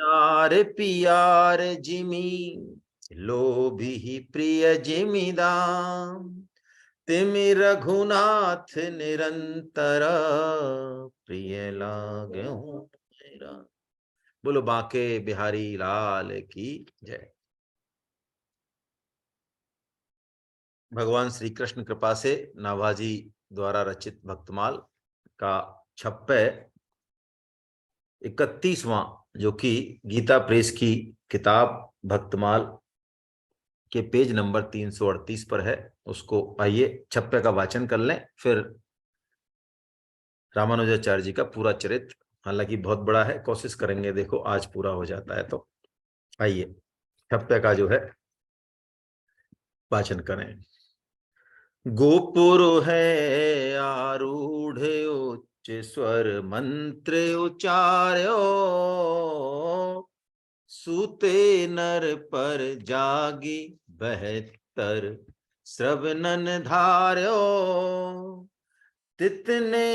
नार पियार जिमी लोभी प्रिय जिमीदाम तिमि रघुनाथ निरंतर प्रिय लाग्यो मेरा। बोलो बांके बिहारी लाल की जय। भगवान श्री कृष्ण कृपा से नाभाजी द्वारा रचित भक्तमाल का 31वां जो कि गीता प्रेस की किताब भक्तमाल के पेज नंबर 338 पर है, उसको आइए 56 का वाचन कर लें, फिर रामानुजाचार्य जी का पूरा चरित्र, हालांकि बहुत बड़ा है, कोशिश करेंगे देखो आज पूरा हो जाता है तो। आइए 56 का जो है वाचन करें। गोपुर है आरूढ़ उच्च स्वर मंत्र उचार्यो सूते नर पर जागी बहत्तर श्रवणन धार्यो तितने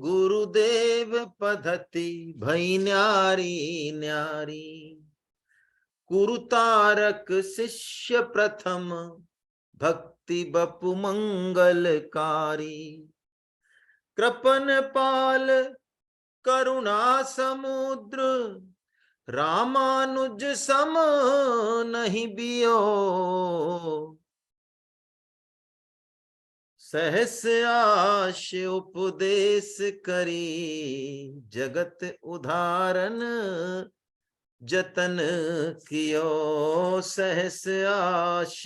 गुरुदेव पद्धति भई न्यारी न्यारी कुरुतारक शिष्य प्रथम भक्ति बपु मंगलकारी कृपन पाल करुणा समुद्र रामानुज सम नहीं बियो सहस आश उपदेश करी जगत उदाहरण जतन कियो सहस आश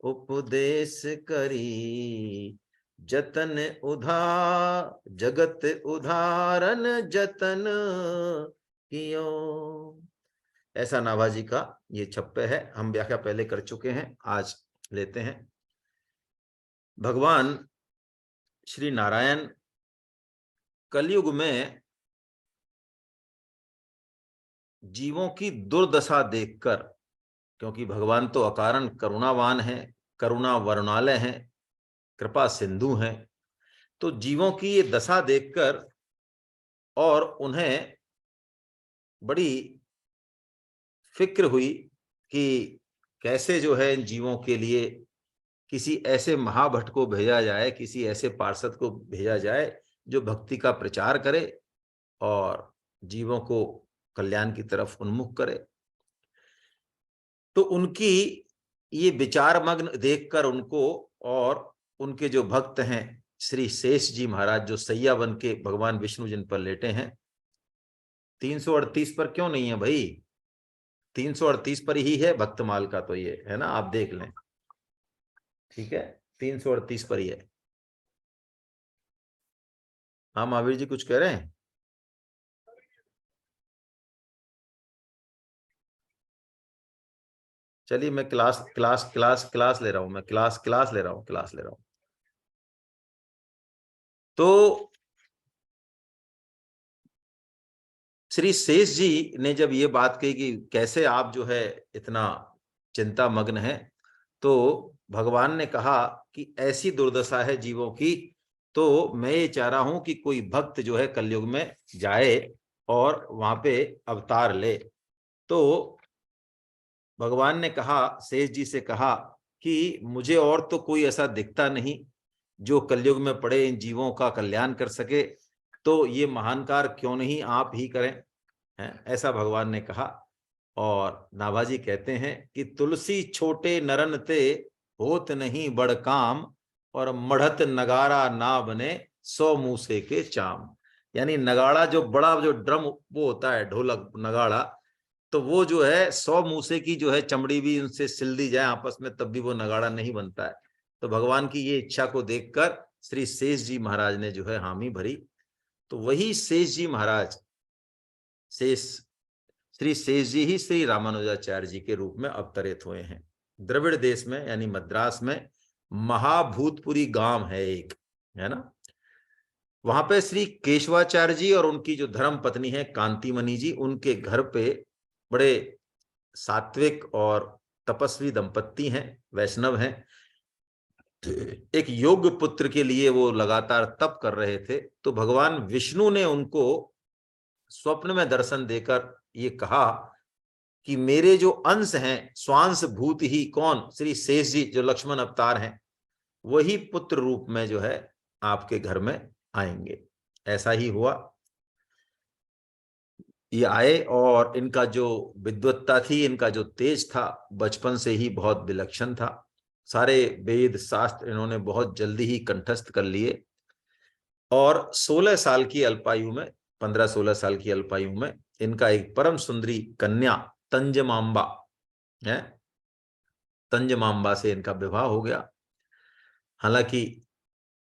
उपदेश करी जतन जगत उदाहरण जतन कियो। ऐसा नाभाजी का ये 56 है। हम व्याख्या पहले कर चुके हैं, आज लेते हैं। भगवान श्री नारायण कलयुग में जीवों की दुर्दशा देखकर, क्योंकि भगवान तो अकारण करुणावान है, करुणा वरुणालय है, कृपा सिंधु है, तो जीवों की ये दशा देखकर और उन्हें बड़ी फिक्र हुई कि कैसे जो है इन जीवों के लिए किसी ऐसे महाभट्ट को भेजा जाए, किसी ऐसे पार्षद को भेजा जाए जो भक्ति का प्रचार करे और जीवों को कल्याण की तरफ उन्मुख करे। तो उनकी ये विचार मग्न देखकर उनको और उनके जो भक्त हैं श्री शेष जी महाराज, जो सैया बन के भगवान विष्णु जिन पर लेटे हैं, 338 पर क्यों नहीं है भाई, 338 पर ही है भक्तमाल का, तो ये है ना, आप देख लें, ठीक है, 338 पर ही है। हाँ महावीर जी कुछ कह रहे हैं? चलिए मैं क्लास ले रहा हूं, मैं क्लास ले रहा हूं। तो श्री शेष जी ने जब ये बात कही कि कैसे आप जो है इतना चिंता मग्न है, तो भगवान ने कहा कि ऐसी दुर्दशा है जीवों की, तो मैं ये चाह रहा हूं कि कोई भक्त जो है कलयुग में जाए और वहां पे अवतार ले। तो भगवान ने कहा, शेष जी से कहा कि मुझे और तो कोई ऐसा दिखता नहीं जो कलयुग में पड़े इन जीवों का कल्याण कर सके, तो ये महान कार्य क्यों नहीं आप ही करें, है ऐसा भगवान ने कहा। और नाभाजी कहते हैं कि तुलसी छोटे नरन ते होत नहीं बड़ काम और मढ़त नगारा ना बने 100 मूसे के चाम। यानी नगाड़ा जो बड़ा जो ड्रम वो होता है, ढोलक नगाड़ा, तो वो जो है 100 मूसे की जो है चमड़ी भी उनसे सिल दी जाए आपस में तब भी वो नगाड़ा नहीं बनता है। तो भगवान की ये इच्छा को देखकर श्री शेष जी महाराज ने जो है हामी भरी। तो वही शेष जी महाराज, शेष श्री शेष जी ही श्री रामानुजाचार्य जी के रूप में अवतरित हुए हैं। द्रविड़ देश में यानी मद्रास में महाभूतपुरी गांव है एक, है ना, वहां पे श्री केशवाचार्य जी और उनकी जो धर्म पत्नी है कांतिमणि जी, उनके घर पे बड़े सात्विक और तपस्वी दंपत्ति हैं, वैष्णव हैं। एक योग्य पुत्र के लिए वो लगातार तप कर रहे थे। तो भगवान विष्णु ने उनको स्वप्न में दर्शन देकर ये कहा कि मेरे जो अंश हैं, स्वांश भूत ही कौन, श्री शेष जी जो लक्ष्मण अवतार हैं, वही पुत्र रूप में जो है आपके घर में आएंगे। ऐसा ही हुआ, ये आए और इनका जो विद्वत्ता थी, इनका जो तेज था, बचपन से ही बहुत विलक्षण था। सारे वेद शास्त्र इन्होंने बहुत जल्दी ही कंठस्थ कर लिए और 16 साल की अल्पायु में, 15-16 साल की अल्पायु में इनका एक परम सुंदरी कन्या तंजमांबा है, तंजमांबा से इनका विवाह हो गया। हालांकि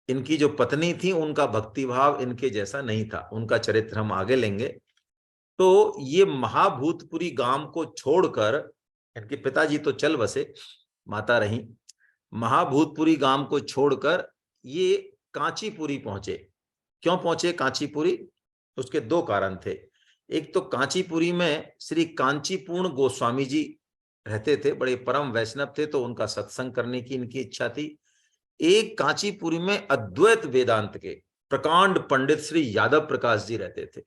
इनकी जो पत्नी थी उनका भक्तिभाव इनके जैसा नहीं था, उनका चरित्र हम आगे लेंगे। तो ये महाभूतपुरी गांव को छोड़कर, इनके पिताजी तो चल बसे, माता रही, महाभूतपुरी गांव को छोड़कर ये कांचीपुरी पहुंचे। क्यों पहुंचे कांचीपुरी? उसके दो कारण थे। एक तो कांचीपुरी में श्री कांचीपूर्ण गोस्वामी जी रहते थे, बड़े परम वैष्णव थे, तो उनका सत्संग करने की इनकी इच्छा थी। एक कांचीपुरी में अद्वैत वेदांत के प्रकांड पंडित श्री यादव प्रकाश जी रहते थे,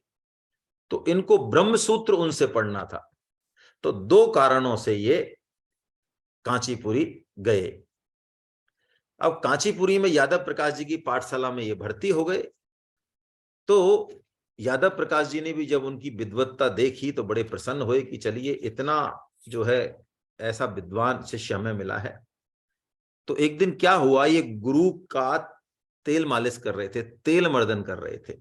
तो इनको ब्रह्म सूत्र उनसे पढ़ना था। तो दो कारणों से ये कांचीपुरी गए। अब कांचीपुरी में यादव प्रकाश जी की पाठशाला में ये भर्ती हो गए। तो यादव प्रकाश जी ने भी जब उनकी विद्वत्ता देखी तो बड़े प्रसन्न हुए कि चलिए इतना जो है ऐसा विद्वान शिष्य हमें मिला है। तो एक दिन क्या हुआ, ये गुरु का तेल मालिश कर रहे थे, तेल मर्दन कर रहे थे।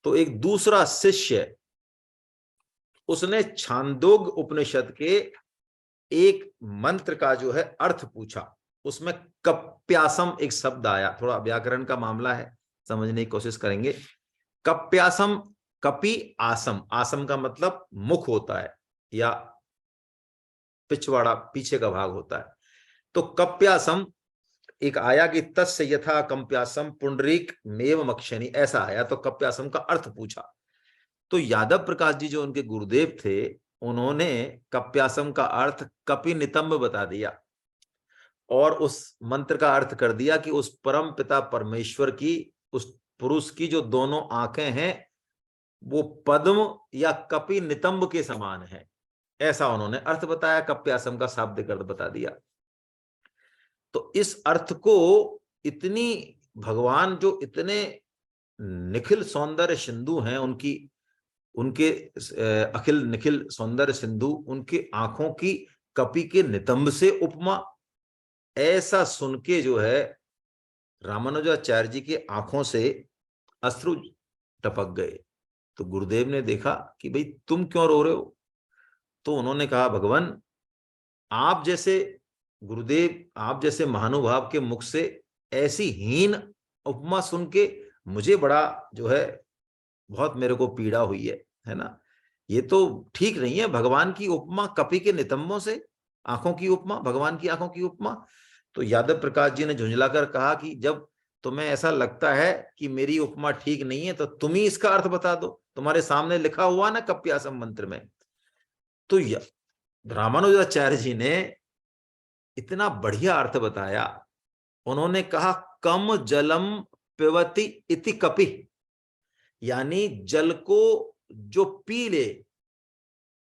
तो एक दूसरा शिष्य, उसने छांदोग उपनिषद के एक मंत्र का जो है अर्थ पूछा। उसमें कप्यासम एक शब्द आया, थोड़ा व्याकरण का मामला है, समझने की कोशिश करेंगे। कप्यासम, कपि आसम, आसम का मतलब मुख होता है या पिछवाड़ा, पीछे का भाग होता है। तो कप्यासम एक आया कि तस्य यथा कंप्यासम पुंडरीक मेव मक्षिणी, ऐसा आया। तो कप्यासम का अर्थ पूछा। तो यादव प्रकाश जी जो उनके गुरुदेव थे, उन्होंने कप्यासम का अर्थ कपि नितंब बता दिया और उस मंत्र का अर्थ कर दिया कि उस परम पिता परमेश्वर की, उस पुरुष की जो दोनों आंखें हैं वो पद्म या कपि नितंब के समान है, ऐसा उन्होंने अर्थ बताया। कप्यासम का शाब्दिक अर्थ बता दिया। तो इस अर्थ को इतनी, भगवान जो इतने निखिल सौंदर्य सिंधु हैं, उनकी, उनके अखिल निखिल सौंदर्य सिंधु, उनकी आंखों की कपि के नितंब से उपमा, ऐसा सुन के जो है रामानुजाचार्य जी की आंखों से अश्रु टपक गए। तो गुरुदेव ने देखा कि भाई तुम क्यों रो रहे हो? तो उन्होंने कहा, भगवान आप जैसे गुरुदेव, आप जैसे महानुभाव के मुख से ऐसी हीन उपमा सुन के मुझे बड़ा जो है बहुत मेरे को पीड़ा हुई है ना। ये तो ठीक नहीं है, भगवान की उपमा कपि के नितंबों से, आंखों की उपमा, भगवान की आंखों की उपमा। तो यादव प्रकाश जी ने झुंझलाकर कहा कि जब तुम्हें ऐसा लगता है कि मेरी उपमा ठीक नहीं है तो तुम ही इसका अर्थ बता दो, तुम्हारे सामने लिखा हुआ ना कप्यासम मंत्र में। तो रामानुजाचार्य जी ने इतना बढ़िया अर्थ बताया। उन्होंने कहा कम जलम पिबति इति कपि, यानी जल को जो पी ले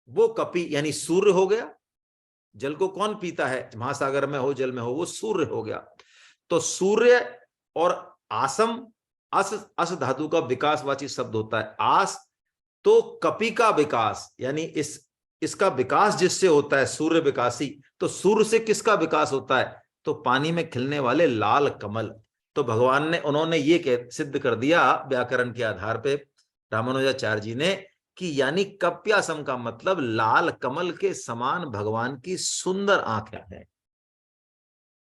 वो कपि, यानी सूर्य हो गया। जल को कौन पीता है, महासागर में हो, जल में हो, वो सूर्य हो गया। तो सूर्य और आसम, अस धातु का विकासवाची शब्द होता है आस, तो कपि का विकास, यानी इसका विकास जिससे होता है सूर्य विकासी। तो सूर्य से किसका विकास होता है? तो पानी में खिलने वाले लाल कमल। तो भगवान ने, उन्होंने ये सिद्ध कर दिया व्याकरण के आधार पे रामानुजाचार्य जी ने कि यानी कप्यासम का मतलब लाल कमल के समान भगवान की सुंदर आंखें हैं।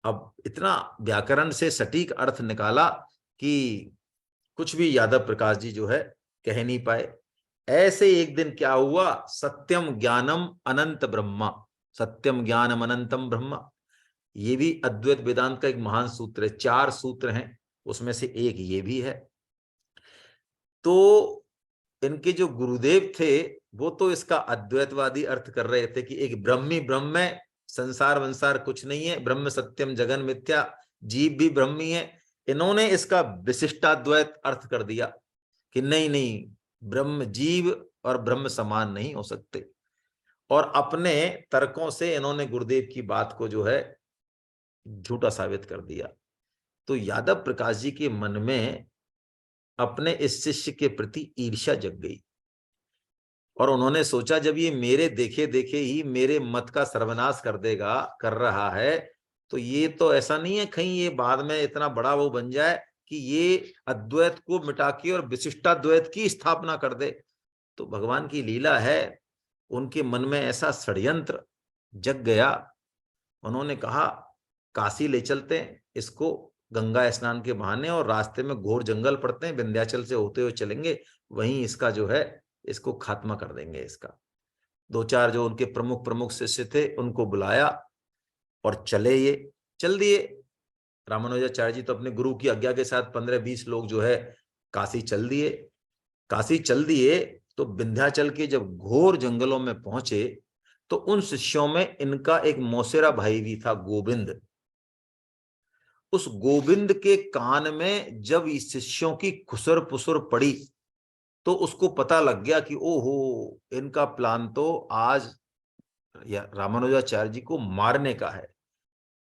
अब इतना व्याकरण से सटीक अर्थ निकाला कि कुछ भी यादव प्रकाश जी जो है कह नहीं पाए। ऐसे एक दिन क्या हुआ, सत्यम ज्ञानम अनंत ब्रह्मा, सत्यम ज्ञानम अनंतम ब्रह्मा, ये भी अद्वैत वेदांत का एक महान सूत्र है। 4 सूत्र हैं, उसमें से एक ये भी है। तो इनके जो गुरुदेव थे वो तो इसका अद्वैतवादी अर्थ कर रहे थे कि एक ब्रह्मी ब्रह्म है, संसार वंसार कुछ नहीं है, ब्रह्म सत्यम जगन मिथ्या, जीव भी ब्रह्मी है। इन्होंने इसका विशिष्टाद्वैत अर्थ कर दिया कि नहीं नहीं, ब्रह्म जीव और ब्रह्म समान नहीं हो सकते। और अपने तर्कों से इन्होंने गुरुदेव की बात को जो है झूठा साबित कर दिया। तो यादव प्रकाश जी के मन में अपने इस शिष्य के प्रति ईर्ष्या जग गई और उन्होंने सोचा जब ये मेरे देखे देखे ही मेरे मत का सर्वनाश कर देगा, कर रहा है, तो ये तो ऐसा नहीं है कहीं ये बाद में इतना बड़ा वो बन जाए कि ये अद्वैत को मिटा के और विशिष्टाद्वैत की स्थापना कर दे। तो भगवान की लीला है, उनके मन में ऐसा षड्यंत्र जग गया। उन्होंने कहा काशी ले चलते हैं इसको गंगा स्नान के बहाने, और रास्ते में घोर जंगल पड़ते हैं, विंध्याचल से होते हुए चलेंगे, वहीं इसका जो है इसको खात्मा कर देंगे इसका। दो चार जो उनके प्रमुख प्रमुख शिष्य थे उनको बुलाया और चले, ये चल दिए। रामानुजाचार्य जी तो अपने गुरु की आज्ञा के साथ 15-20 लोग जो है काशी चल दिए। काशी चल दिए तो विंध्याचल के जब घोर जंगलों में पहुंचे तो उन शिष्यों में इनका एक मौसेरा भाई भी था, गोविंद। उस गोविंद के कान में जब इस शिष्यों की खुसर पुसर पड़ी तो उसको पता लग गया कि ओहो, इनका प्लान तो आज या रामानुजाचार्य जी को मारने का है।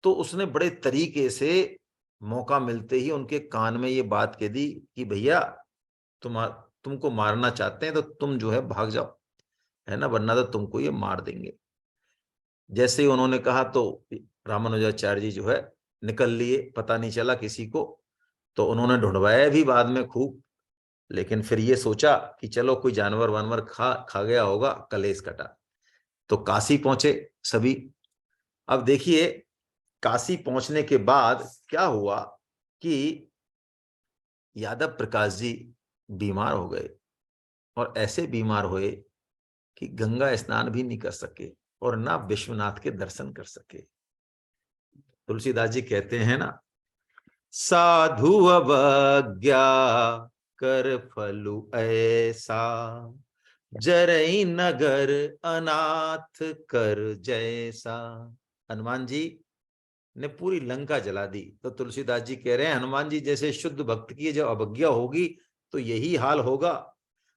तो उसने बड़े तरीके से मौका मिलते ही उनके कान में ये बात कह दी कि भैया तुमको मारना चाहते हैं तो तुम जो है भाग जाओ, है ना, वरना तो तुमको ये मार देंगे। जैसे ही उन्होंने कहा तो रामानुजाचार्य जी जो है निकल लिए, पता नहीं चला किसी को। तो उन्होंने ढूंढवाया भी बाद में खूब, लेकिन फिर ये सोचा कि चलो कोई जानवर वानवर खा खा गया होगा, कलेश कटा। तो काशी पहुंचे सभी। अब देखिए काशी पहुंचने के बाद क्या हुआ कि यादव प्रकाश जी बीमार हो गए, और ऐसे बीमार हुए कि गंगा स्नान भी नहीं कर सके और ना विश्वनाथ के दर्शन कर सके। तुलसीदास जी कहते हैं ना, साधु अवज्ञा कर फलु ऐसा, जरई नगर अनाथ कर जैसा। हनुमान जी ने पूरी लंका जला दी, तो तुलसीदास जी कह रहे हैं हनुमान जी जैसे शुद्ध भक्त की जब अवज्ञा होगी तो यही हाल होगा।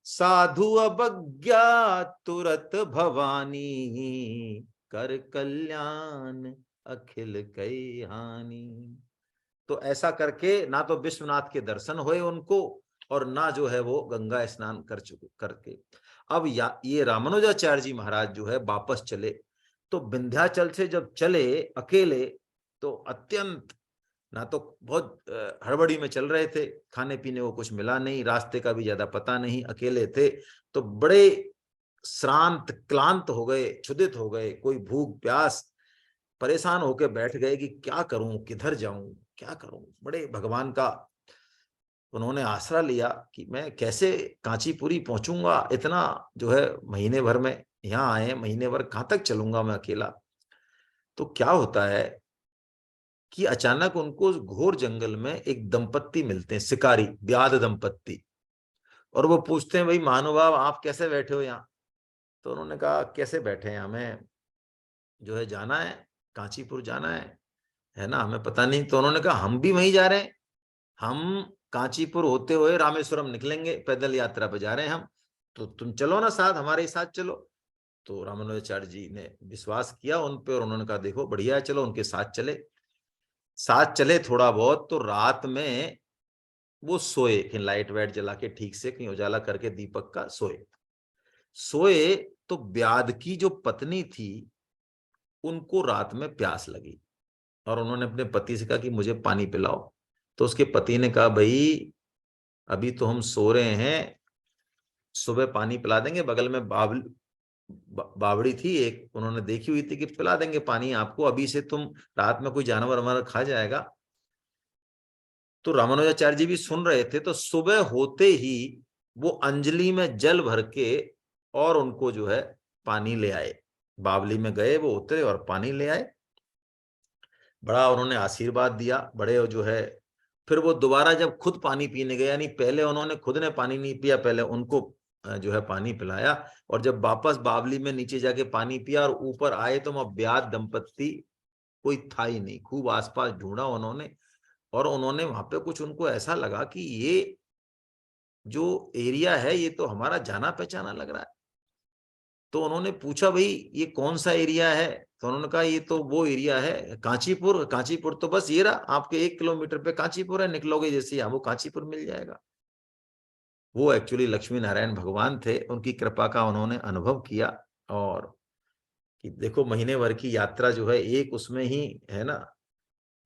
साधु अवज्ञा तुरत भवानी, कर कल्याण अखिल कई हानि। तो ऐसा करके ना तो विश्वनाथ के दर्शन हुए उनको और ना जो है वो गंगा स्नान कर चुके करके। अब ये रामानुजाचार्य जी महाराज जो है वापस चले, तो विंध्याचल से जब चले अकेले तो अत्यंत, ना तो बहुत हड़बड़ी में चल रहे थे, खाने पीने को कुछ मिला नहीं, रास्ते का भी ज्यादा पता नहीं, अकेले थे, तो बड़े श्रांत क्लांत हो गए, क्षुधित हो गए, कोई भूख प्यास, परेशान होकर बैठ गए कि क्या करूं, किधर जाऊं, क्या करूं। बड़े भगवान का उन्होंने आसरा लिया कि मैं कैसे कांचीपुरी पहुंचूंगा, इतना जो है महीने भर में यहाँ आए, महीने भर कहां तक चलूंगा मैं अकेला। तो क्या होता है कि अचानक उनको उस घोर जंगल में एक दंपत्ति मिलते हैं, शिकारी व्याध दंपत्ति, और वो पूछते हैं भाई महानुभाव आप कैसे बैठे हो यहाँ। तो उन्होंने कहा कैसे बैठे हैं, हमें जो है जाना है, कांचीपुर जाना है ना, हमें पता नहीं। तो उन्होंने कहा हम भी वहीं जा रहे हैं, हम कांचीपुर होते हुए रामेश्वरम निकलेंगे, पैदल यात्रा पे जा रहे हैं हम, तो तुम चलो ना साथ, हमारे साथ चलो। तो रामानुजाचार्य जी ने विश्वास किया उन पे और उन्होंने कहा देखो बढ़िया है, चलो उनके साथ चले। साथ चले थोड़ा बहुत, तो रात में वो सोए, कहीं लाइट वाइट जला के ठीक से, कहीं उजाला करके दीपक का सोए। सोए तो व्याध की जो पत्नी थी उनको रात में प्यास लगी और उन्होंने अपने पति से कहा कि मुझे पानी पिलाओ। तो उसके पति ने कहा भाई अभी तो हम सो रहे हैं, सुबह पानी पिला देंगे, बगल में बावड़ी थी एक, उन्होंने देखी हुई थी कि पिला देंगे पानी आपको, अभी से तुम रात में कोई जानवर हमारा खा जाएगा। तो रामानुजाचार्य जी भी सुन रहे थे, तो सुबह होते ही वो अंजलि में जल भर के और उनको जो है पानी ले आए, बावली में गए वो उतरे और पानी ले आए, बड़ा उन्होंने आशीर्वाद दिया, बड़े जो है। फिर वो दोबारा जब खुद पानी पीने गए, यानी पहले उन्होंने खुद ने पानी नहीं पिया, पहले उनको जो है पानी पिलाया, और जब वापस बावली में नीचे जाके पानी पिया और ऊपर आए तो वहां ब्याध दंपत्ति कोई था ही नहीं। खूब आसपास ढूंढा उन्होंने और उन्होंने वहां पे कुछ, उनको ऐसा लगा कि ये जो एरिया है ये तो हमारा जाना पहचाना लग रहा है। तो उन्होंने पूछा, भाई ये कौन सा एरिया है? तो उन्होंने कहा ये तो वो एरिया है कांचीपुर। कांचीपुर तो बस ये रहा, आपके 1 किलोमीटर पे कांचीपुर है, निकलोगे जैसे यहाँ वो कांचीपुर मिल जाएगा। वो एक्चुअली लक्ष्मी नारायण भगवान थे, उनकी कृपा का उन्होंने अनुभव किया। और कि देखो महीने भर की यात्रा जो है एक उसमें ही है ना,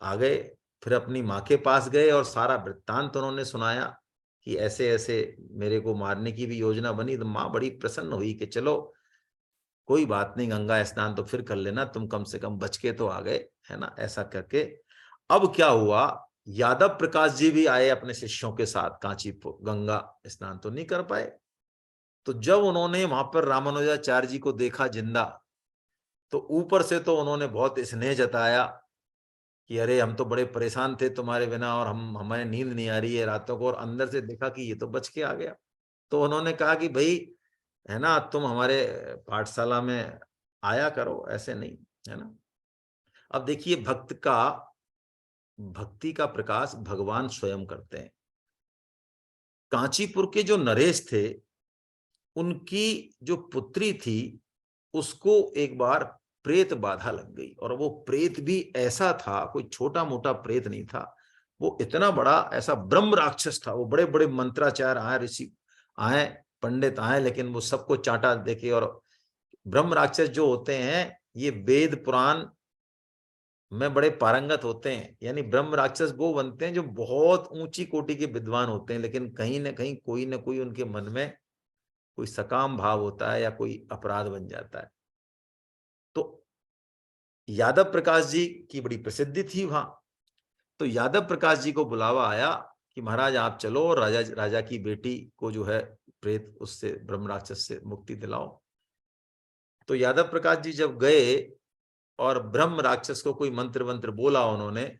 आ गए। फिर अपनी माँ के पास गए और सारा वृत्तांत उन्होंने सुनाया कि ऐसे ऐसे मेरे को मारने की भी योजना बनी। तो माँ बड़ी प्रसन्न हुई कि चलो कोई बात नहीं, गंगा स्नान तो फिर कर लेना, तुम कम से कम बच के तो आ गए, है ना, ऐसा करके। अब क्या हुआ, यादव प्रकाश जी भी आए अपने शिष्यों के साथ कांचीपुर, गंगा स्नान तो नहीं कर पाए। तो जब उन्होंने वहां पर रामानुजाचार्य जी को देखा जिंदा, तो ऊपर से तो उन्होंने बहुत स्नेह जताया कि अरे हम तो बड़े परेशान थे तुम्हारे बिना, और हमें नींद नहीं आ रही है रातों को, और अंदर से देखा कि ये तो बच के आ गया। तो उन्होंने कहा कि भाई है ना, तुम हमारे पाठशाला में आया करो, ऐसे नहीं, है ना। अब देखिए भक्ति का प्रकाश भगवान स्वयं करते हैं। कांचीपुर के जो नरेश थे, उनकी जो पुत्री थी, उसको एक बार प्रेत बाधा लग गई। और वो प्रेत भी ऐसा था, कोई छोटा मोटा प्रेत नहीं था, वो इतना बड़ा ऐसा ब्रह्म राक्षस था। वो बड़े बड़े मंत्राचार्य आए, ऋषि आए, पंडित आए, लेकिन वो सबको चाटा देके। और ब्रह्म राक्षस जो होते हैं ये वेद पुराण में बड़े पारंगत होते हैं, यानी ब्रह्म राक्षस वो बनते हैं जो बहुत ऊंची कोटि के विद्वान होते हैं, लेकिन कहीं ना कोई उनके मन में कोई सकाम भाव होता है या कोई अपराध बन जाता है। तो यादव प्रकाश जी की बड़ी प्रसिद्धि थी वहां। तो यादव प्रकाश जी को बुलावा आया कि महाराज आप चलो और राजा राजा की बेटी को जो है प्रेत उससे ब्रह्म राक्षस से मुक्ति दिलाओ। तो यादव प्रकाश जी जब गए और ब्रह्म राक्षस को कोई मंत्र वंत्र बोला उन्होंने,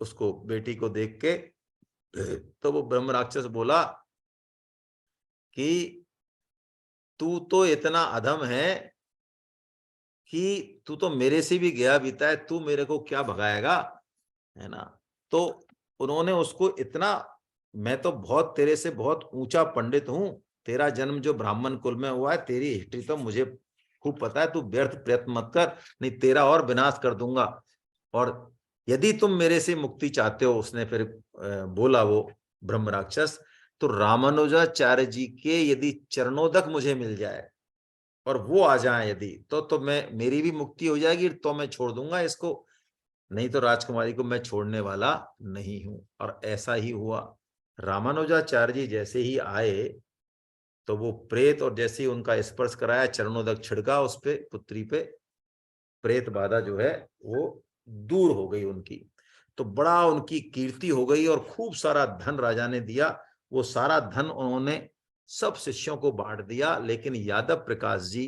उसको बेटी को देख के, तो वो ब्रह्म राक्षस बोला कि तू तो इतना अधम है कि तू तो मेरे से भी गया बीता है, तू मेरे को क्या भगाएगा, है ना। तो उन्होंने उसको इतना, मैं तो बहुत तेरे से बहुत ऊंचा पंडित हूं, तेरा जन्म जो ब्राह्मण कुल में हुआ है, तेरी हिस्ट्री तो मुझे खूब पता है, तू व्यर्थ प्रयत्न मत कर, नहीं तेरा और विनाश कर दूंगा। और यदि तुम मेरे से मुक्ति चाहते हो, उसने फिर बोला वो ब्रह्म राक्षस, तो रामानुजाचार्य जी के यदि चरणोदक मुझे मिल जाए और वो आ जाए यदि, तो मैं, मेरी भी मुक्ति हो जाएगी, तो मैं छोड़ दूंगा इसको, नहीं तो राजकुमारी को मैं छोड़ने वाला नहीं हूं। और ऐसा ही हुआ। रामानुजाचार्य जी जैसे ही आए, तो वो प्रेत, और जैसे ही उनका स्पर्श कराया, चरणोदक छिड़का उस पे, पुत्री पे, प्रेत बाधा जो है वो दूर हो गई उनकी। तो बड़ा उनकी कीर्ति हो गई, और खूब सारा धन राजा ने दिया। वो सारा धन उन्होंने सब शिष्यों को बांट दिया। लेकिन यादव प्रकाश जी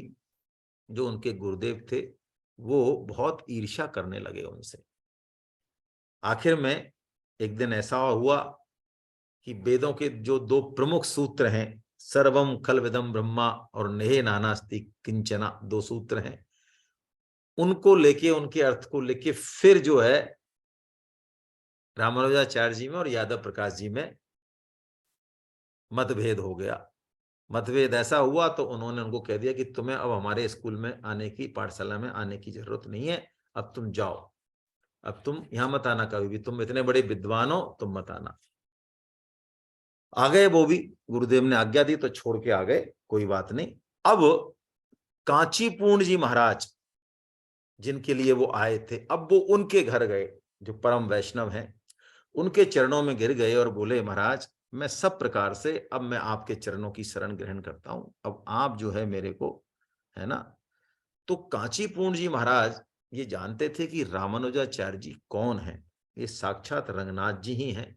जो उनके गुरुदेव थे, वो बहुत ईर्ष्या करने लगे उनसे। आखिर में एक दिन ऐसा हुआ कि वेदों के जो दो प्रमुख सूत्र हैं, सर्वम खलविदम ब्रह्मा और नेहे नानास्ति किंचना, दो सूत्र हैं, उनको लेके, उनके अर्थ को लेके फिर जो है रामानुजाचार्य जी में और यादव प्रकाश जी में मतभेद हो गया। मतभेद ऐसा हुआ तो उन्होंने उनको कह दिया कि तुम्हें अब हमारे स्कूल में आने की, पाठशाला में आने की जरूरत नहीं है, अब तुम जाओ, अब तुम यहां मत आना कभी भी, तुम इतने बड़े विद्वान हो, तुम मत आना। आ गए वो भी, गुरुदेव ने आज्ञा दी तो छोड़ के आ गए, कोई बात नहीं। अब कांची पूर्ण जी महाराज जिनके लिए वो आए थे, अब वो उनके घर गए, जो परम वैष्णव हैं, उनके चरणों में गिर गए और बोले महाराज मैं सब प्रकार से अब मैं आपके चरणों की शरण ग्रहण करता हूं, अब आप जो है मेरे को, है ना। तो कांची पूर्ण जी महाराज ये जानते थे कि रामानुजाचार्य जी कौन है, ये साक्षात रंगनाथ जी ही हैं।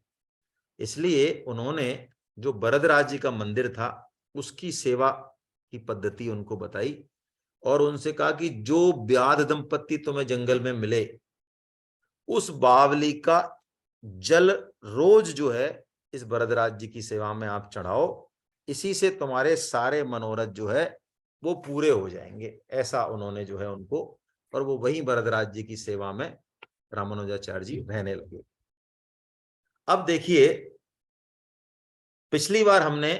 इसलिए उन्होंने जो वरदराज जी का मंदिर था उसकी सेवा की पद्धति उनको बताई, और उनसे कहा कि जो व्याध दंपत्ति तुम्हें जंगल में मिले, उस बावली का जल रोज जो है इस वरदराज जी की सेवा में आप चढ़ाओ, इसी से तुम्हारे सारे मनोरथ जो है वो पूरे हो जाएंगे, ऐसा उन्होंने जो है उनको। और वो वही वरदराज जी की सेवा में रामानुजाचार्य जी रहने लगे। अब देखिए पिछली बार हमने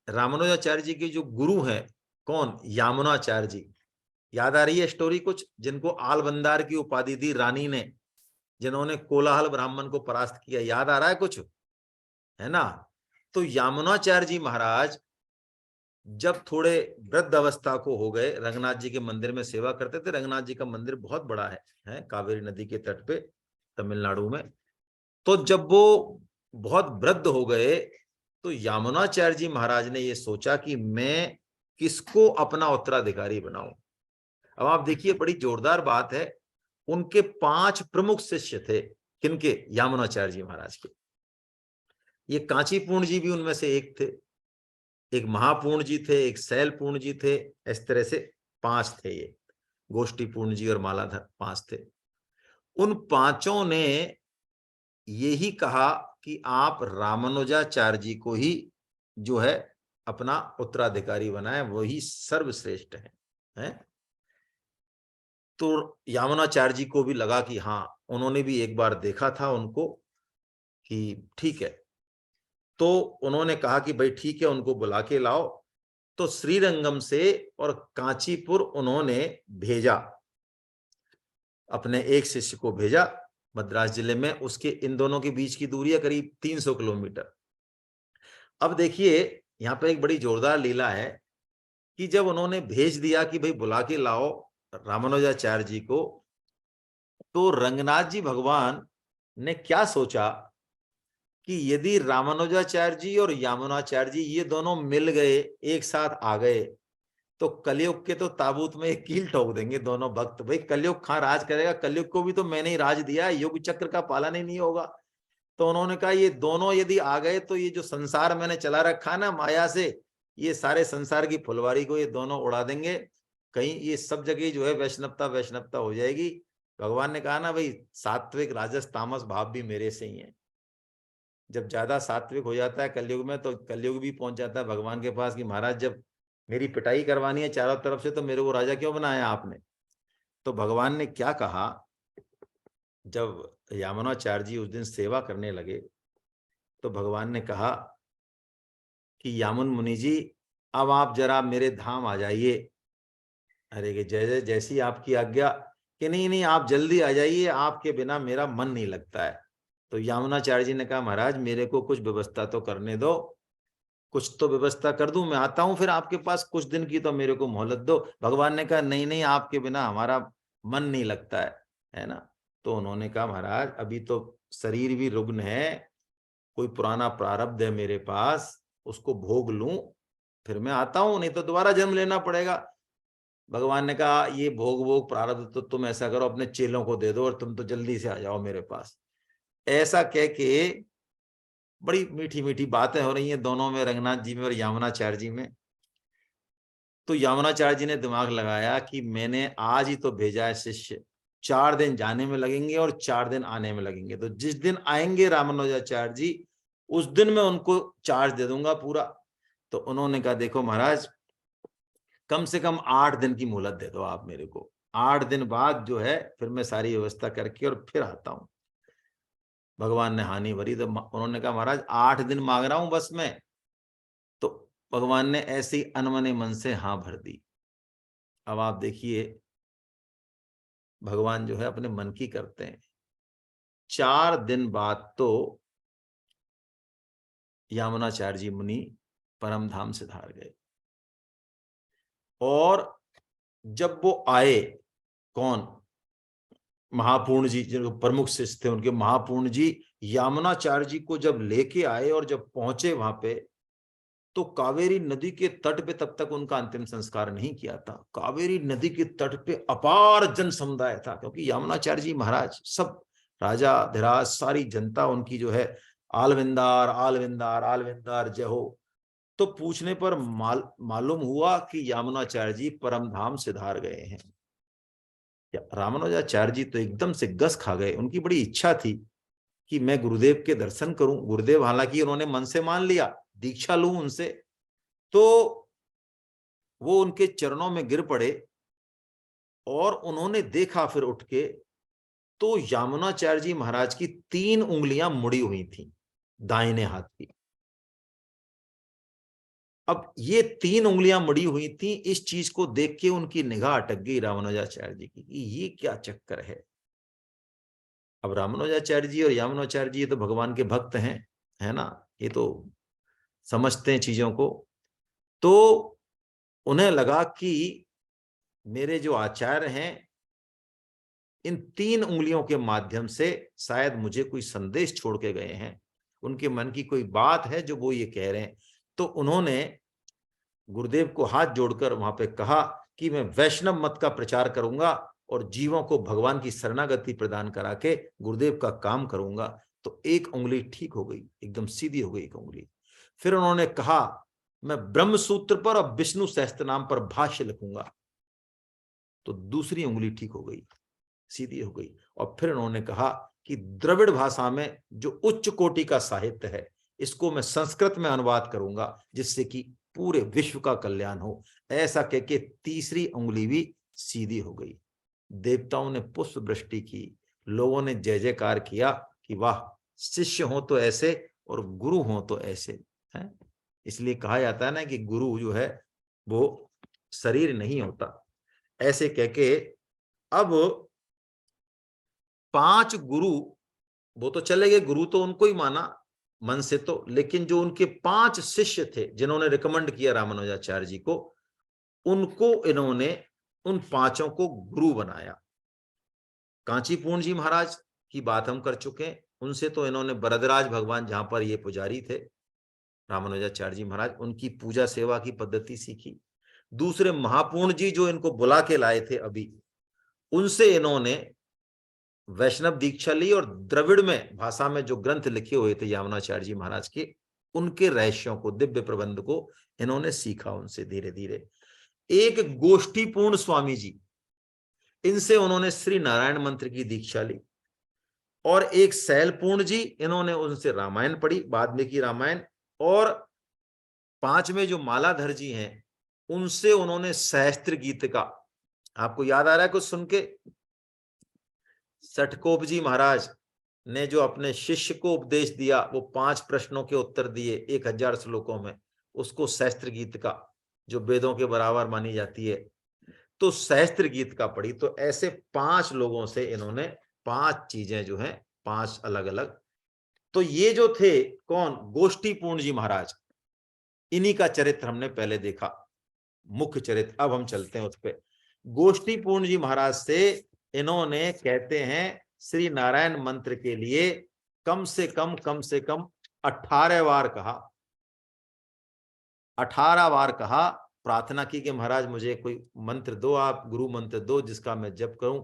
रामानुजाचार्य जी के जो गुरु हैं, कौन, यामुनाचार्य जी, याद आ रही है स्टोरी कुछ, जिनको आलबंदार की उपाधि दी रानी ने, जिन्होंने कोलाहल ब्राह्मण को परास्त किया, याद आ रहा है कुछ, है ना। तो यामुनाचार्य जी महाराज जब थोड़े वृद्ध अवस्था को हो गए, रंगनाथ जी के मंदिर में सेवा करते थे। रंगनाथ जी का मंदिर बहुत बड़ा है कावेरी नदी के तट पे, तमिलनाडु में। तो जब वो बहुत वृद्ध हो गए तो यामुनाचार्य जी महाराज ने ये सोचा कि मैं किसको अपना उत्तराधिकारी बनाऊं। अब आप देखिए, बड़ी जोरदार बात है। उनके 5 प्रमुख शिष्य थे, किनके, यामुनाचार्य जी महाराज के। ये कांचीपूर्ण जी भी उनमें से एक थे, एक महापूर्ण जी थे, एक शैलपूर्ण जी थे, इस तरह से 5 थे ये, गोष्ठी पूर्ण जी और मालाधर 5 थे। उन पांचों ने यही कहा कि आप रामानुजाचार्य जी को ही जो है अपना उत्तराधिकारी बनाए, वही सर्वश्रेष्ठ है। तो यामुनाचार्य जी को भी लगा कि हाँ, उन्होंने भी एक बार देखा था उनको कि ठीक है। तो उन्होंने कहा कि भाई ठीक है, उनको बुला के लाओ। तो श्रीरंगम से और कांचीपुर उन्होंने भेजा, अपने एक शिष्य को भेजा मद्रास जिले में। उसके इन दोनों के बीच की दूरी है करीब 300 किलोमीटर। अब देखिए, यहाँ पे एक बड़ी जोरदार लीला है कि जब उन्होंने भेज दिया कि भाई बुला के लाओ रामानुजाचार्य जी को, तो रंगनाथ जी भगवान ने क्या सोचा कि यदि रामानुजाचार्य जी और यामुनाचार्य जी ये दोनों मिल गए, एक साथ आ गए, तो कलयुग के तो ताबूत में एक कील ठोक देंगे दोनों भक्त। भाई कलयुग कहाँ राज करेगा, कलयुग को भी तो मैंने ही राज दिया है, युग चक्र का पालन ही नहीं होगा। तो उन्होंने कहा ये दोनों यदि आ गए तो ये जो संसार मैंने चला रखा ना माया से, ये सारे संसार की फुलवारी को ये दोनों उड़ा देंगे। कहीं ये सब जगह जो है वैष्णवता वैष्णवता हो जाएगी। भगवान ने कहा ना भाई, सात्विक राजस तामस भाव भी मेरे से ही है। जब ज्यादा सात्विक हो जाता है कलयुग में, तो कलयुग भी पहुंच जाता है भगवान के पास कि महाराज जब मेरी पिटाई करवानी है चारों तरफ से, तो मेरे को राजा क्यों बनाया आपने। तो भगवान ने क्या कहा, जब यामुनाचार्य जी उस दिन सेवा करने लगे, तो भगवान ने कहा कि यामुन मुनि जी, अब आप जरा मेरे धाम आ जाइए। अरे कि जय जय, जैसी आपकी आज्ञा। कि नहीं नहीं, आप जल्दी आ जाइए, आपके बिना मेरा मन नहीं लगता है। तो यामुनाचार्य जी ने कहा महाराज मेरे को कुछ व्यवस्था तो करने दो, कुछ तो व्यवस्था कर दूं, मैं आता हूं फिर आपके पास, कुछ दिन की तो मेरे को मोहलत दो। भगवान ने कहा नहीं नहीं, आपके बिना हमारा मन नहीं लगता है ना। तो उन्होंने कहा महाराज अभी तो शरीर भी रुग्ण है, कोई पुराना प्रारब्ध है मेरे पास, उसको भोग लूं, फिर मैं आता हूं, नहीं तो दोबारा जन्म लेना पड़ेगा। भगवान ने कहा ये भोग वोग प्रारब्ध तो तुम ऐसा करो, अपने चेलों को दे दो और तुम तो जल्दी से आ जाओ मेरे पास। ऐसा कह के बड़ी मीठी मीठी बातें हो रही हैं दोनों में, रंगनाथ जी में और यामुनाचार्य जी में। तो यामुनाचार्य जी ने दिमाग लगाया कि मैंने आज ही तो भेजा है शिष्य, 4 दिन जाने में लगेंगे और 4 दिन आने में लगेंगे। तो जिस दिन आएंगे रामानुजाचार्य जी, उस दिन मैं उनको चार्ज दे दूंगा पूरा। तो उन्होंने कहा देखो महाराज, कम से कम 8 दिन की मोहलत दे दो आप मेरे को, 8 दिन बाद जो है फिर मैं सारी व्यवस्था करके और फिर आता हूं। भगवान ने हानि भरी, तो उन्होंने कहा महाराज 8 दिन मांग रहा हूं बस मैं। तो भगवान ने ऐसे ही अनमने मन से हाँ भर दी। अब आप देखिए, भगवान जो है अपने मन की करते हैं। 4 दिन बाद तो यामुनाचार्य जी मुनि परम धाम सिधार गए। और जब वो आए, कौन, महापूर्ण जी जो प्रमुख शिष्य थे उनके, महापूर्ण जी यामुनाचार्य जी को जब लेके आए और जब पहुंचे वहां पे, तो कावेरी नदी के तट पे तब तक उनका अंतिम संस्कार नहीं किया था। कावेरी नदी के तट पे अपार जन समुदाय था, क्योंकि यामुनाचार्य जी महाराज सब राजा धीराज सारी जनता उनकी जो है आलविंदार आलविंदार आलविंदार जय हो। तो पूछने पर मालूम हुआ कि यामुनाचार्य जी परम धाम सिधार गए हैं। रामानुजाचार्य जी तो एकदम से गस खा गए। उनकी बड़ी इच्छा थी कि मैं गुरुदेव के दर्शन करूं। गुरुदेव हालांकि उन्होंने मन से मान लिया, दीक्षा लूं उनसे। तो वो उनके चरणों में गिर पड़े और उन्होंने देखा फिर उठ के, तो यामुनाचार्य जी महाराज की 3 उंगलियां मुड़ी हुई थी दाहिने हाथ की। अब ये 3 उंगलियां मुड़ी हुई थी, इस चीज को देख के उनकी निगाह अटक गई रामानुजाचार्य जी की कि ये क्या चक्कर है। अब रामानुजाचार्य जी और यामुनाचार्य जी ये तो भगवान के भक्त हैं, है ना, ये तो समझते हैं चीजों को। तो उन्हें लगा कि मेरे जो आचार्य हैं इन 3 उंगलियों के माध्यम से शायद मुझे कोई संदेश छोड़ के गए हैं, उनके मन की कोई बात है जो वो ये कह रहे हैं। तो उन्होंने गुरुदेव को हाथ जोड़कर वहां पे कहा कि मैं वैष्णव मत का प्रचार करूंगा और जीवों को भगवान की शरणागति प्रदान करा के गुरुदेव का काम करूंगा। तो एक उंगली ठीक हो गई, एकदम सीधी हो गई एक उंगली। फिर उन्होंने कहा मैं ब्रह्म सूत्र पर और विष्णु सहस्त्र नाम पर भाष्य लिखूंगा। तो दूसरी उंगली ठीक हो गई, सीधी हो गई। और फिर उन्होंने कहा कि द्रविड़ भाषा में जो उच्च कोटि का साहित्य है इसको मैं संस्कृत में अनुवाद करूंगा जिससे कि पूरे विश्व का कल्याण हो। ऐसा कह के तीसरी उंगली भी सीधी हो गई। देवताओं ने पुष्प वृष्टि की, लोगों ने जय जयकार किया कि वाह, शिष्य हो तो ऐसे और गुरु हो तो ऐसे हैं। इसलिए कहा जाता है ना कि गुरु जो है वो शरीर नहीं होता। ऐसे कह के अब 5 गुरु, वो तो चले गए, गुरु तो उनको ही माना मन से तो, लेकिन जो उनके 5 शिष्य थे जिन्होंने रिकमेंड किया रामानुजाचार्य जी को, उनको इन्होंने उन 5 को गुरु बनाया। कांची पूर्ण जी महाराज की बात हम कर चुके हैं, उनसे तो इन्होंने वरदराज भगवान जहां पर ये पुजारी थे रामानुजाचार्य जी महाराज, उनकी पूजा सेवा की पद्धति सीखी। दूसरे महापूर्ण जी जो इनको बुला के लाए थे अभी, उनसे इन्होंने वैष्णव दीक्षा ली और द्रविड़ में भाषा में जो ग्रंथ लिखे हुए थे यामुनाचार्य जी महाराज के, उनके रहस्यों को, दिव्य प्रबंध को इन्होंने सीखा उनसे धीरे धीरे। एक गोष्ठी पूर्ण स्वामी जी, इनसे उन्होंने श्री नारायण मंत्र की दीक्षा ली। और एक शैलपूर्ण जी, इन्होंने उनसे रामायण पढ़ी, बाद में की रामायण। और 5वें जो मालाधर जी हैं, उनसे उन्होंने सहस्त्र गीत का, आपको याद आ रहा है कुछ सुन के, सठकोप जी महाराज ने जो अपने शिष्य को उपदेश दिया, वो 5 प्रश्नों के उत्तर दिए 1000 श्लोकों में, उसको सहस्त्र गीत का, जो वेदों के बराबर मानी जाती है, तो सहस्त्र गीत का पढ़ी। तो ऐसे 5 लोगों से इन्होंने 5 चीजें जो हैं, 5 अलग अलग। तो ये जो थे कौन, गोष्ठी पूर्ण जी महाराज, इन्हीं का चरित्र हमने पहले देखा, मुख्य चरित्र। अब हम चलते हैं उस पर। गोष्ठी पूर्ण जी महाराज से इन्होंने, कहते हैं, श्री नारायण मंत्र के लिए कम से कम 18 बार कहा, 18 बार कहा, प्रार्थना की कि महाराज मुझे कोई मंत्र दो, आप गुरु मंत्र दो जिसका मैं जप करूं।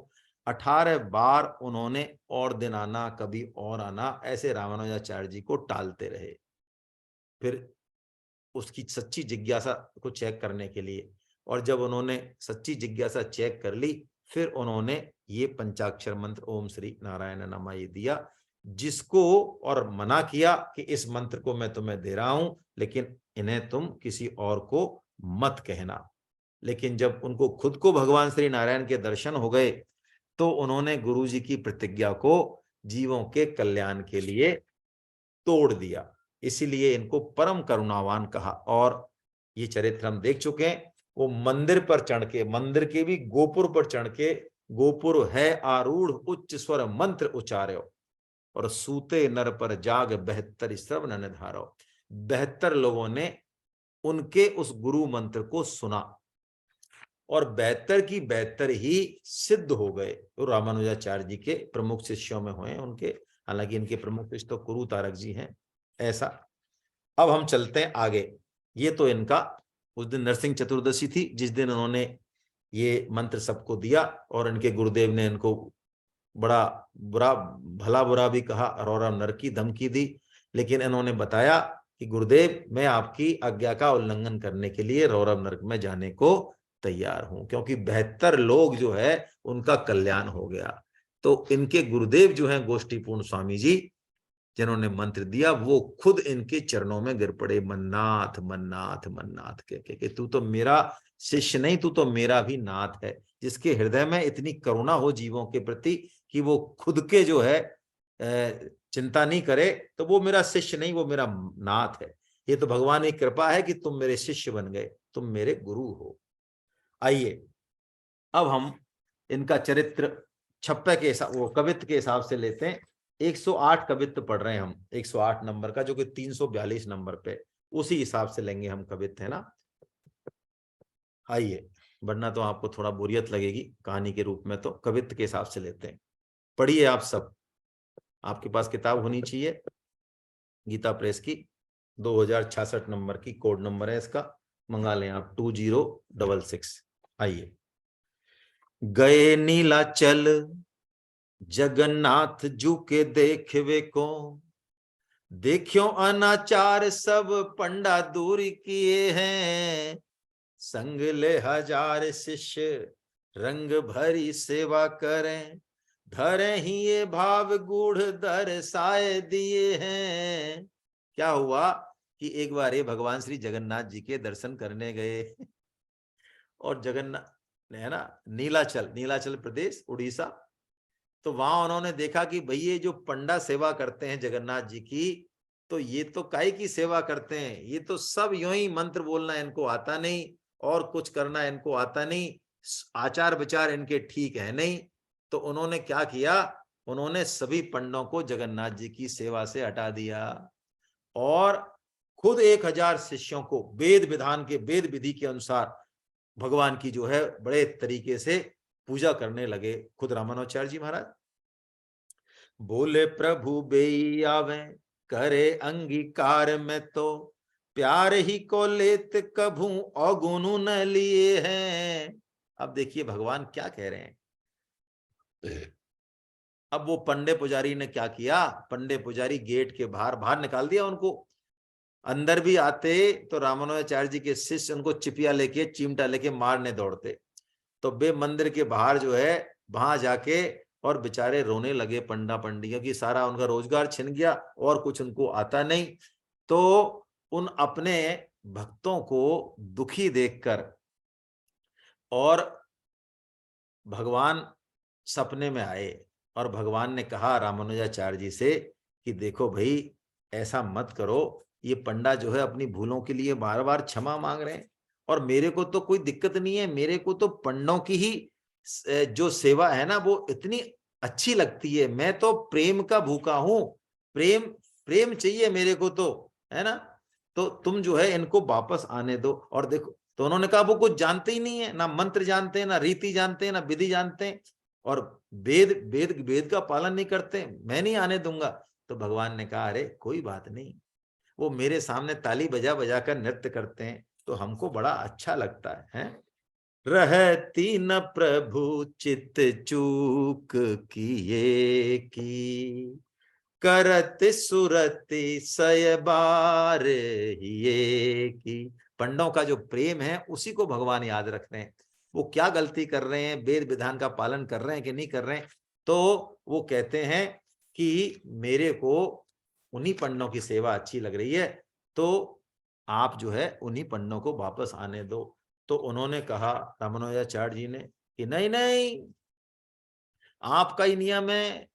18 बार उन्होंने और दिन आना, कभी और आना, ऐसे रामानुजाचार्य जी को टालते रहे। फिर उसकी सच्ची जिज्ञासा को चेक करने के लिए, और जब उन्होंने सच्ची जिज्ञासा चेक कर ली, फिर उन्होंने ये पंचाक्षर मंत्र ओम श्री नारायण नमः ये दिया, जिसको और मना किया कि इस मंत्र को मैं तुम्हें दे रहा हूं, लेकिन इन्हें तुम किसी और को मत कहना। लेकिन जब उनको खुद को भगवान श्री नारायण के दर्शन हो गए, तो उन्होंने गुरु जी की प्रतिज्ञा को जीवों के कल्याण के लिए तोड़ दिया। इसीलिए इनको परम करुणावान कहा। और ये चरित्र हम देख चुके हैं। वो मंदिर पर चढ़ के, मंदिर के भी गोपुर पर चढ़ के, गोपुर है आरूढ़ उच्च स्वर मंत्र उचार्यो, और सूते नर पर जाग 72 श्रवण निधारो। 72 लोगों ने उनके उस गुरु मंत्र को सुना और 72 की 72 ही सिद्ध हो गए। तो रामानुजाचार्य जी के प्रमुख शिष्यों में हुए उनके, हालांकि इनके प्रमुख शिष्य तो गुरु तारक जी हैं। ऐसा। अब हम चलते हैं आगे। ये तो इनका, उस दिन नरसिंह चतुर्दशी थी जिस दिन उन्होंने ये मंत्र सबको दिया, और इनके गुरुदेव ने इनको बड़ा बुरा, भला बुरा भी कहा, अरोरा नर की धमकी दी। लेकिन इन्होंने बताया कि गुरुदेव मैं आपकी आज्ञा का उल्लंघन करने के लिए रौरव नरक में जाने को तैयार हूं, क्योंकि 72 लोग जो है उनका कल्याण हो गया। तो इनके गुरुदेव जो हैं गोष्ठीपूर्ण स्वामी जी, जिन्होंने मंत्र दिया, वो खुद इनके चरणों में गिर पड़े, मन्नाथ मन्नाथ मन्नाथ कह के, तू तो मेरा शिष्य नहीं, तू तो मेरा भी नाथ है। जिसके हृदय में इतनी करुणा हो जीवों के प्रति कि वो खुद के जो है चिंता नहीं करे, तो वो मेरा शिष्य नहीं, वो मेरा नाथ है। ये तो भगवान की कृपा है कि तुम मेरे शिष्य बन गए, तुम मेरे गुरु हो। आइए अब हम इनका चरित्र छप्पे के हिसाब, वो कवित्व के हिसाब से लेते हैं। 108 कवित्व पढ़ रहे हैं हम, 108 नंबर का, जो कि 342 नंबर पे, उसी हिसाब से लेंगे हम कवित्व, है ना। आइए, वरना तो आपको थोड़ा बोरियत लगेगी कहानी के रूप में, तो कवित्व के हिसाब से लेते हैं। पढ़िए आप सब, आपके पास किताब होनी चाहिए गीता प्रेस की, 2066 नंबर की कोड नंबर है इसका, मंगा लें आप 2066। आइए। गए नीलाचल जगन्नाथ जू के देखवे को, देखियो अनाचार सब पंडा दूर किए हैं, संग ले हजार शिष्य रंग भरी सेवा करें, धरे ही ये भाव गूढ़ दर्शाए दिए हैं। क्या हुआ कि एक बार ये भगवान श्री जगन्नाथ जी के दर्शन करने गए और जगन्नाथ, है ना, नीलाचल, नीलाचल प्रदेश उड़ीसा, तो वहां उन्होंने देखा कि भाई ये जो पंडा सेवा करते हैं जगन्नाथ जी की, तो ये तो काय की सेवा करते हैं, ये तो सब यूं ही मंत्र बोलना इनको आता नहीं और कुछ करना इनको आता नहीं, आचार विचार इनके ठीक है नहीं। तो उन्होंने क्या किया, उन्होंने सभी पंडों को जगन्नाथ जी की सेवा से हटा दिया और खुद 1000 शिष्यों को वेद विधान के, वेद विधि के अनुसार भगवान की जो है बड़े तरीके से पूजा करने लगे। खुद रामानुजाचार्य जी महाराज बोले, प्रभु बेई आवे करे अंगीकार में, तो प्यार ही को लेत कभू अवगुण न लिए हैं। अब देखिए भगवान क्या कह रहे हैं। अब वो पंडे पुजारी ने क्या किया, पंडे पुजारी गेट के बाहर बाहर निकाल दिया उनको। अंदर भी आते तो रामानुजाचार्य जी के शिष्य उनको चिपिया लेके, चिमटा लेके मारने दौड़ते। तो वे मंदिर के बाहर जो है वहां जाके और बेचारे रोने लगे पंडा पंडियों की, सारा उनका रोजगार छिन गया और कुछ उनको आता नहीं। तो उन अपने भक्तों को दुखी देखकर और भगवान सपने में आए और भगवान ने कहा रामानुजाचार्य जी से कि देखो भाई, ऐसा मत करो, ये पंडा जो है अपनी भूलों के लिए बार बार क्षमा मांग रहे हैं और मेरे को तो कोई दिक्कत नहीं है, मेरे को तो पंडों की ही जो सेवा है ना वो इतनी अच्छी लगती है, मैं तो प्रेम का भूखा हूं, प्रेम प्रेम चाहिए मेरे को तो, है ना। तो तुम जो है इनको वापस आने दो। और देखो, तो उन्होंने कहा वो कुछ जानते ही नहीं है, ना मंत्र जानते हैं, ना रीति जानते हैं, ना विधि जानते हैं और वेद वेद वेद का पालन नहीं करते, मैं नहीं आने दूंगा। तो भगवान ने कहा अरे कोई बात नहीं, वो मेरे सामने ताली बजा बजा कर नृत्य करते हैं तो हमको बड़ा अच्छा लगता है, हैं? रहती न प्रभु चित चूक किए की, करत सुरति सय बार ये की। पंडों का जो प्रेम है उसी को भगवान याद रखते हैं। वो क्या गलती कर रहे हैं, वेद विधान का पालन कर रहे हैं कि नहीं कर रहे हैं, तो वो कहते हैं कि मेरे को उन्हीं पंडों की सेवा अच्छी लग रही है, तो आप जो है उन्हीं पंडों को वापस आने दो। तो उन्होंने कहा रामानुजाचार्य जी ने कि नहीं नहीं, आपका ही नियम है,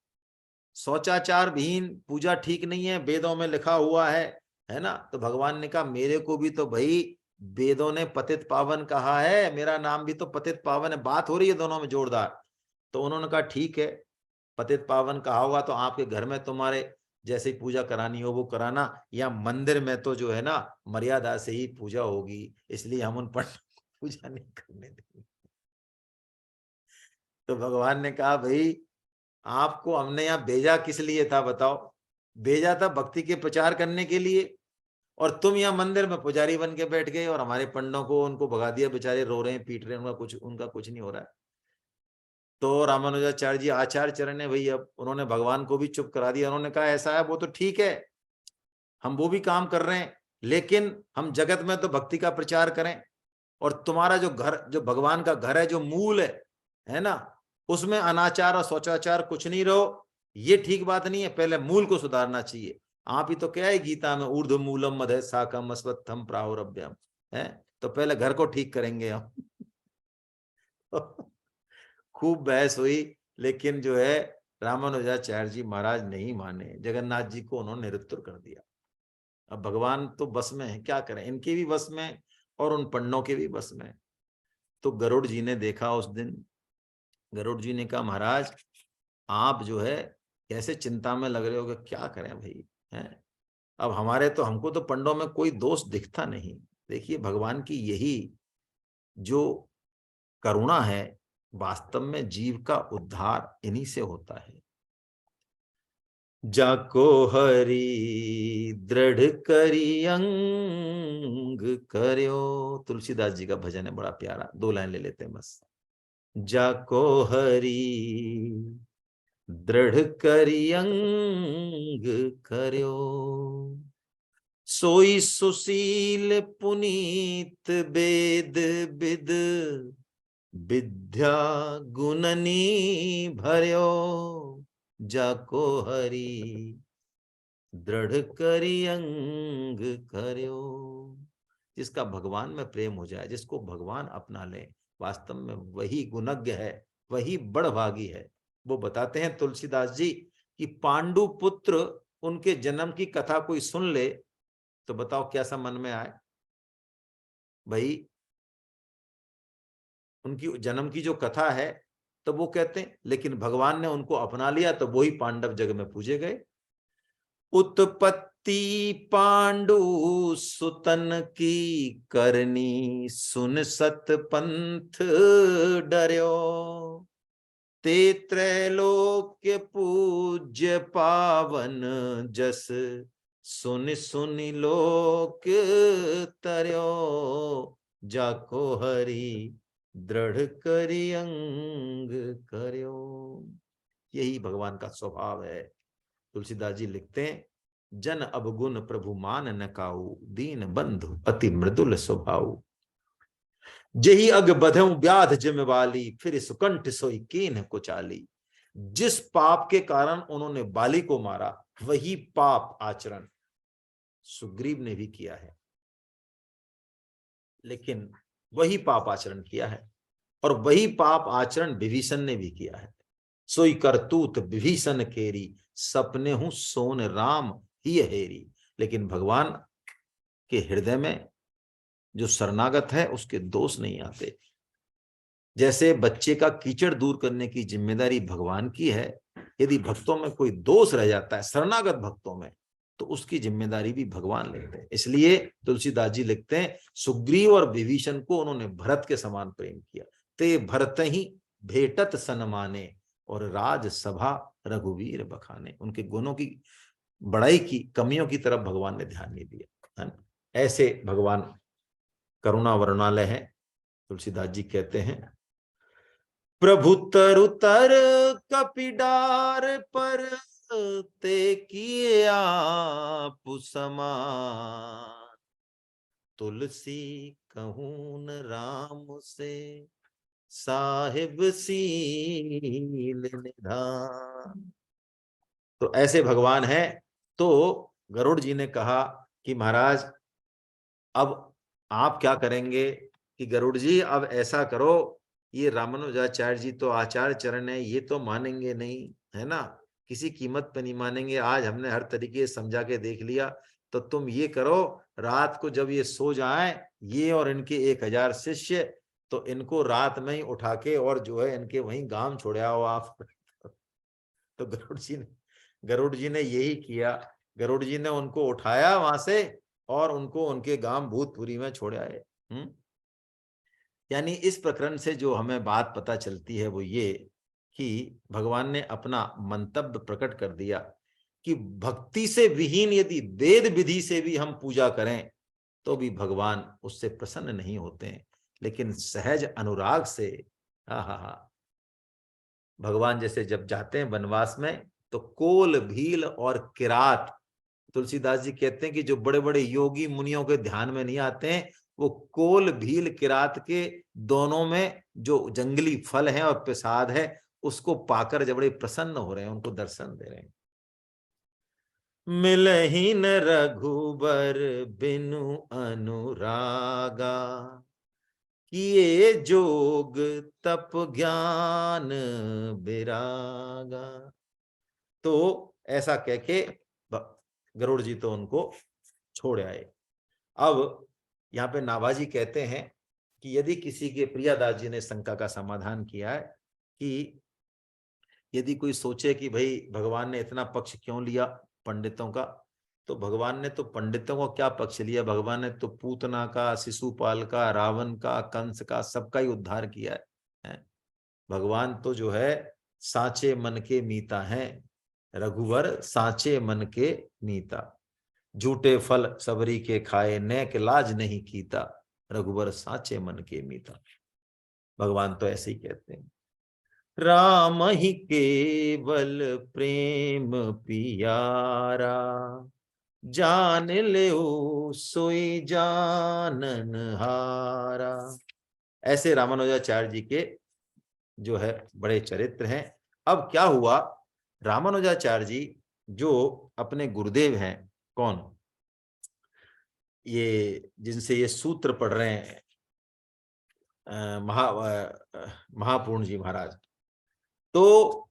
शौचाचार विहीन पूजा ठीक नहीं है, वेदों में लिखा हुआ है ना। तो भगवान ने कहा मेरे को भी तो भाई वेदों ने पतित पावन कहा है, मेरा नाम भी तो पतित पावन है, बात हो रही है दोनों में जोरदार। तो उन्होंने कहा ठीक है, पतित पावन कहा होगा तो आपके घर में तुम्हारे जैसे ही पूजा करानी हो वो कराना, या मंदिर में तो जो है ना मर्यादा से ही पूजा होगी, इसलिए हम उन पर पूजा नहीं करने देंगे। तो भगवान ने कहा भाई, आपको हमने यहाँ भेजा किस लिए था बताओ, भेजा था भक्ति के प्रचार करने के लिए, और तुम यहाँ मंदिर में पुजारी बन के बैठ गए और हमारे पंडों को उनको भगा दिया, बेचारे रो रहे हैं पीट रहे हैं, उनका कुछ नहीं हो रहा है। तो रामानुजाचार्य जी आचार्य चरण ने भाई, अब उन्होंने भगवान को भी चुप करा दिया। उन्होंने कहा ऐसा है वो तो ठीक है, हम वो भी काम कर रहे हैं, लेकिन हम जगत में तो भक्ति का प्रचार करें, और तुम्हारा जो घर, जो भगवान का घर है, जो मूल है ना, उसमें अनाचार और शौचाचार कुछ नहीं रहो, ये ठीक बात नहीं है, पहले मूल को सुधारना चाहिए। आप ही तो क्या है गीता में, ऊर्ध्व मूलम मधे साकम अस्वत्थम प्राहुरभ्यम, है, तो पहले घर को ठीक करेंगे हम। खूब बहस हुई, लेकिन जो है रामानुजाचार्य जी महाराज नहीं माने, जगन्नाथ जी को उन्होंने निरुत्तर कर दिया। अब भगवान तो बस में है, क्या करें, इनके भी बस में और उन पंडों के भी बस में। तो गरुड़ जी ने देखा उस दिन, गरुड़ जी ने कहा महाराज आप जो है कैसे चिंता में लग रहे हो, कि क्या करें भाई, हैं। अब हमारे तो, हमको तो पंडों में कोई दोष दिखता नहीं। देखिए भगवान की यही जो करुणा है, वास्तव में जीव का उद्धार इन्हीं से होता है। जाको हरि दृढ़ करी अंग कर्यो, तुलसीदास जी का भजन है, बड़ा प्यारा, 2 लाइन ले लेते हैं बस। जाको हरि दृढ़ करी अंग कर्यो, सोई सुशील पुनीत वेद विद, विद्या गुणनी भर्यो, जाको हरि दृढ़ करी अंग कर्यो। जिसका भगवान में प्रेम हो जाए, जिसको भगवान अपना ले, वास्तव में वही गुणज्ञ है, वही बड़भागी है। वो बताते हैं तुलसीदास जी कि पांडु पुत्र उनके जन्म की कथा कोई सुन ले तो बताओ कैसा मन में आए भाई। उनकी जन्म की जो कथा है तो वो कहते हैं, लेकिन भगवान ने उनको अपना लिया तो वही पांडव जग में पूजे गए। उत्पत्ति पांडु सुतन की करनी, सुन सत पंथ डर्यो, ते त्रैलोक्य पूज्य पावन जस, सुन सुन लोक तरयो, जाको हरि दृढ़ करी अंग कर्यो। यही भगवान का स्वभाव है। तुलसीदास जी लिखते हैं, जन अवगुण प्रभु मान न काऊ, दीन बंधु अति मृदुल स्वभाव, जेहि अग बधऊ व्याध जिम वाली, फिर सुकंठ सोई कीन कुचाली। जिस पाप के कारण उन्होंने बाली को मारा, वही पाप आचरण सुग्रीव ने भी किया है, लेकिन वही पाप आचरण किया है, और वही पाप आचरण विभीषण ने भी किया है। सोई करतूत विभीषण केरी, सपने हूं सोन राम ही हेरी। लेकिन भगवान के हृदय में जो शरणागत है उसके दोष नहीं आते। जैसे बच्चे का कीचड़ दूर करने की जिम्मेदारी भगवान की है, यदि भक्तों में कोई दोष रह जाता है, शरणागत भक्तों में, तो उसकी जिम्मेदारी भी भगवान लेते हैं। इसलिए तुलसीदास जी लिखते हैं, सुग्रीव और विभीषण को उन्होंने भरत के समान प्रेम किया। ते भरत ही भेटत सनमाने, और राज सभा रघुवीर बखाने। उनके गुणों की बड़ाई की, कमियों की तरफ भगवान ने ध्यान नहीं दिया, है ना। ऐसे भगवान करुणा वर्णालय है। तुलसीदास जी कहते हैं, प्रभु तरु तर कपिडार पर, ते किए आप समान, तुलसी कहून राम से, साहिब सील निधान। तो ऐसे भगवान है। तो गरुड़ जी ने कहा कि महाराज अब आप क्या करेंगे, कि गरुड़ जी अब ऐसा करो, ये रामानुजाचार्य जी तो आचार्य चरण है, ये तो मानेंगे नहीं, है ना, किसी कीमत पे नहीं मानेंगे। आज हमने हर तरीके से समझा के देख लिया, तो तुम ये करो, रात को जब ये सो जाए, ये और इनके 1000 शिष्य, तो इनको रात में ही उठा के और जो है इनके वहीं गांव छोड़ आओ आप। तो गरुड़ जी ने यही किया। गरुड़ जी ने उनको उठाया वहां से और उनको उनके गांव भूतपुरी में छोड़ आए। यानी इस प्रकरण से जो हमें बात पता चलती है वो ये, कि भगवान ने अपना मंतव्य प्रकट कर दिया कि भक्ति से विहीन यदि वेद विधि से भी हम पूजा करें तो भी भगवान उससे प्रसन्न नहीं होते हैं, लेकिन सहज अनुराग से, हा हा हा, भगवान जैसे जब जाते हैं वनवास में, तो कोल भील और किरात, तुलसीदास जी कहते हैं कि जो बड़े बड़े योगी मुनियों के ध्यान में नहीं आते हैं, वो कोल भील किरात के दोनों में जो जंगली फल है और प्रसाद है, उसको पाकर जब बड़े प्रसन्न हो रहे हैं, उनको दर्शन दे रहे हैं। मिलहि न रघुबर बिनु अनुरागा, किए जोग तप ज्ञान विरागा। तो ऐसा कह के गरुड़ जी तो उनको छोड़ आए। अब यहाँ पे नाभाजी कहते हैं कि यदि किसी के, प्रियादास जी ने शंका का समाधान किया है कि यदि कोई सोचे कि भाई भगवान ने इतना पक्ष क्यों लिया पंडितों का, तो भगवान ने तो पंडितों का क्या पक्ष लिया, भगवान ने तो पूतना का, शिशुपाल का, रावण का, कंस का, सबका ही उद्धार किया है। भगवान तो जो है साचे मन के मीता हैं, रघुवर साचे मन के मीता, झूठे फल सबरी के खाए, नेक लाज नहीं कीता, रघुवर साचे मन के मीता। भगवान तो ऐसे ही कहते हैं, राम ही केवल प्रेम पियारा, जान ले सोई जानन हारा। ऐसे रामानुजाचार्य जी के जो है बड़े चरित्र हैं। अब क्या हुआ, रामानुजाचार्य जी जो अपने गुरुदेव हैं, कौन, ये जिनसे ये सूत्र पढ़ रहे हैं, महापूर्ण जी महाराज, तो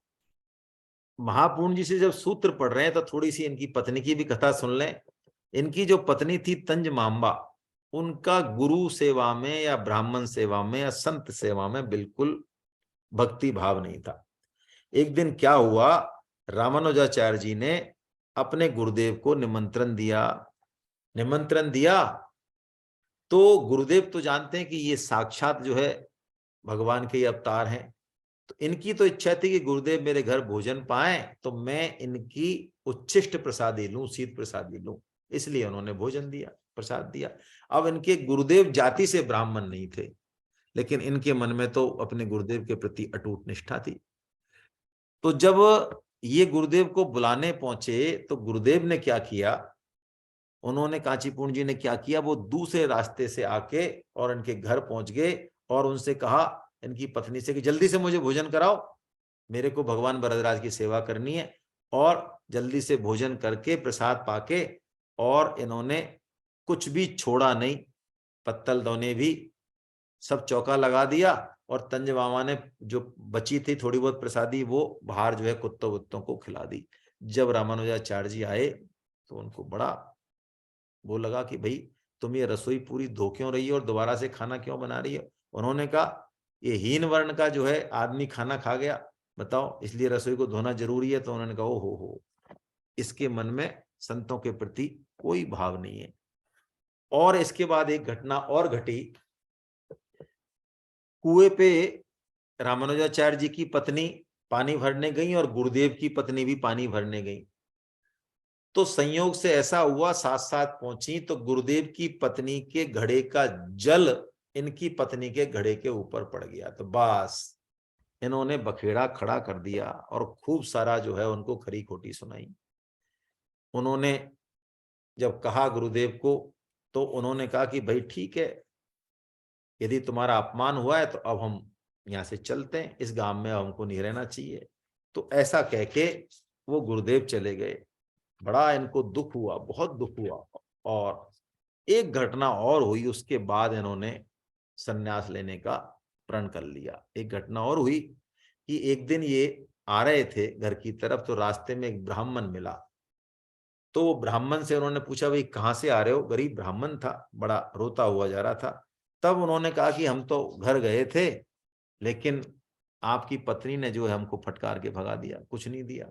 महापूर्ण जी से जब सूत्र पढ़ रहे हैं तो थोड़ी सी इनकी पत्नी की भी कथा सुन लें। इनकी जो पत्नी थी तंज मांबा, उनका गुरु सेवा में या ब्राह्मण सेवा में या संत सेवा में बिल्कुल भक्ति भाव नहीं था। एक दिन क्या हुआ, रामानुजाचार्य जी ने अपने गुरुदेव को निमंत्रण दिया तो गुरुदेव तो जानते हैं कि ये साक्षात जो है भगवान के अवतार हैं, तो इनकी तो इच्छा थी कि गुरुदेव मेरे घर भोजन पाएं तो मैं इनकी उच्छिष्ट प्रसादी लूं, शीत प्रसादी लूं, इसलिए उन्होंने भोजन दिया, प्रसाद दिया। अब इनके गुरुदेव जाति से ब्राह्मण नहीं थे, लेकिन इनके मन में तो अपने गुरुदेव के प्रति अटूट निष्ठा थी। तो जब ये गुरुदेव को बुलाने पहुंचे तो गुरुदेव ने क्या किया, उन्होंने, कांचीपूर्ण जी ने क्या किया, वो दूसरे रास्ते से आके और इनके घर पहुंच गए और उनसे कहा इनकी पत्नी से कि जल्दी से मुझे भोजन कराओ, मेरे को भगवान वरदराज की सेवा करनी है। और जल्दी से भोजन करके प्रसाद पाके, और इन्होंने कुछ भी छोड़ा नहीं, पत्तल दौने भी सब चौका लगा दिया, और तंज मामा ने जो बची थी थोड़ी बहुत प्रसादी वो बाहर जो है कुत्तों वुत्तों को खिला दी। जब रामानुजाचार्य जी आए तो उनको बड़ा वो लगा कि भाई तुम ये रसोई पूरी धो क्यों रही है और दोबारा से खाना क्यों बना रही है। उन्होंने कहा ये हीन वर्ण का जो है आदमी खाना खा गया, बताओ, इसलिए रसोई को धोना जरूरी है। तो उन्होंने कहा ओ हो, इसके मन में संतों के प्रति कोई भाव नहीं है। और इसके बाद एक घटना और घटी, कुएं पे रामानुजाचार्य जी की पत्नी पानी भरने गई और गुरुदेव की पत्नी भी पानी भरने गई। तो संयोग से ऐसा हुआ, साथ साथ पहुंची तो गुरुदेव की पत्नी के घड़े का जल इनकी पत्नी के घड़े के ऊपर पड़ गया। तो बस इन्होंने बखेड़ा खड़ा कर दिया और खूब सारा जो है उनको खरी खोटी सुनाई। उन्होंने जब कहा गुरुदेव को, तो उन्होंने कहा कि भाई ठीक है, यदि तुम्हारा अपमान हुआ है तो अब हम यहाँ से चलते हैं, इस गांव में हमको नहीं रहना चाहिए। तो ऐसा कह के वो गुरुदेव चले गए। बड़ा इनको दुख हुआ, बहुत दुख हुआ। और एक घटना और हुई, उसके बाद इन्होंने संन्यास लेने का प्रण कर लिया। एक घटना और हुई कि एक दिन ये आ रहे थे घर की तरफ, तो रास्ते में एक ब्राह्मण मिला। तो वो ब्राह्मण से उन्होंने पूछा भाई कहाँ से आ रहे हो, गरीब ब्राह्मण था, बड़ा रोता हुआ जा रहा था। तब उन्होंने कहा कि हम तो घर गए थे, लेकिन आपकी पत्नी ने जो है हमको फटकार के भगा दिया, कुछ नहीं दिया।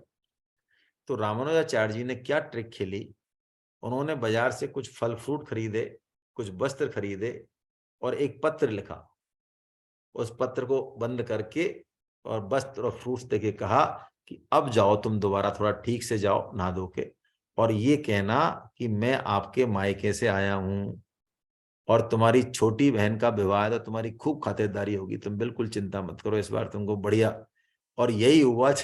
तो रामानुजाचार्य जी ने क्या ट्रिक खेली, उन्होंने बाजार से कुछ फल फ्रूट खरीदे, कुछ वस्त्र खरीदे और एक पत्र लिखा। उस पत्र को बंद करके और वस्त्र और फ्रूट्स देके कहा कि अब जाओ तुम दोबारा, थोड़ा ठीक से जाओ नहा धो के, और ये कहना कि मैं आपके मायके से आया हूं और तुम्हारी छोटी बहन का विवाह है तो तुम्हारी खूब खातिरदारी होगी, तुम बिल्कुल चिंता मत करो, इस बार तुमको बढ़िया। और यही हुआ।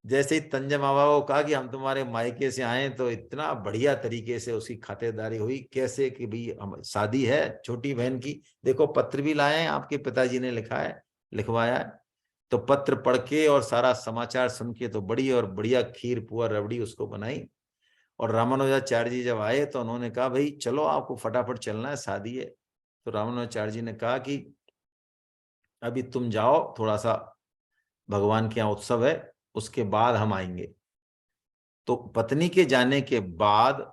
जैसे ही तंजम बाबा को कहा कि हम तुम्हारे मायके से आए, तो इतना बढ़िया तरीके से उसकी खातिरदारी हुई। कैसे कि भाई हम शादी है छोटी बहन की, देखो पत्र भी लाए हैं, आपके पिताजी ने लिखा है, लिखवाया है। तो पत्र पढ़ के और सारा समाचार सुन के तो बड़ी और बढ़िया खीर पुआ रबड़ी उसको बनाई। और रामानुजाचार्य जी जब आए तो उन्होंने कहा भाई चलो आपको फटाफट चलना है, शादी है। तो रामानुजाचार्य जी ने कहा कि अभी तुम जाओ, थोड़ा सा भगवान के यहाँ उत्सव है, उसके बाद हम आएंगे। तो पत्नी के जाने के बाद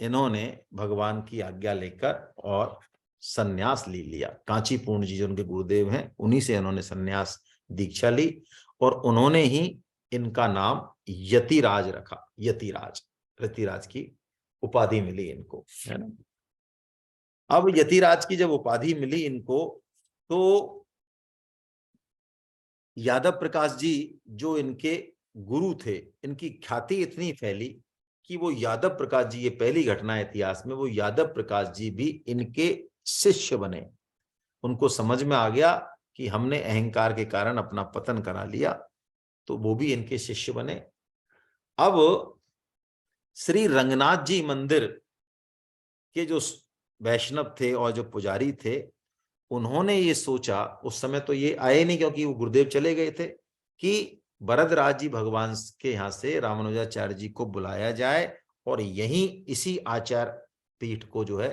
इन्होंने भगवान की आज्ञा लेकर और सन्यास ले लिया। कांचीपूर्ण जी जो उनके गुरुदेव हैं, उन्हीं से इन्होंने सन्यास दीक्षा ली और उन्होंने ही इनका नाम यतिराज रखा। यतिराज, यतिराज की उपाधि मिली इनको, है ना। अब यतिराज की जब उपाधि मिली इनको, तो यादव प्रकाश जी जो इनके गुरु थे, इनकी ख्याति इतनी फैली कि वो यादव प्रकाश जी, ये पहली घटना है इतिहास में, वो यादव प्रकाश जी भी इनके शिष्य बने। उनको समझ में आ गया कि हमने अहंकार के कारण अपना पतन करा लिया, तो वो भी इनके शिष्य बने। अब श्री रंगनाथ जी मंदिर के जो वैष्णव थे और जो पुजारी थे, उन्होंने ये सोचा, उस समय तो ये आए नहीं क्योंकि वो गुरुदेव चले गए थे, कि वरदराज जी भगवान के यहाँ से रामानुजाचार्य जी को बुलाया जाए और यहीं इसी आचार पीठ को जो है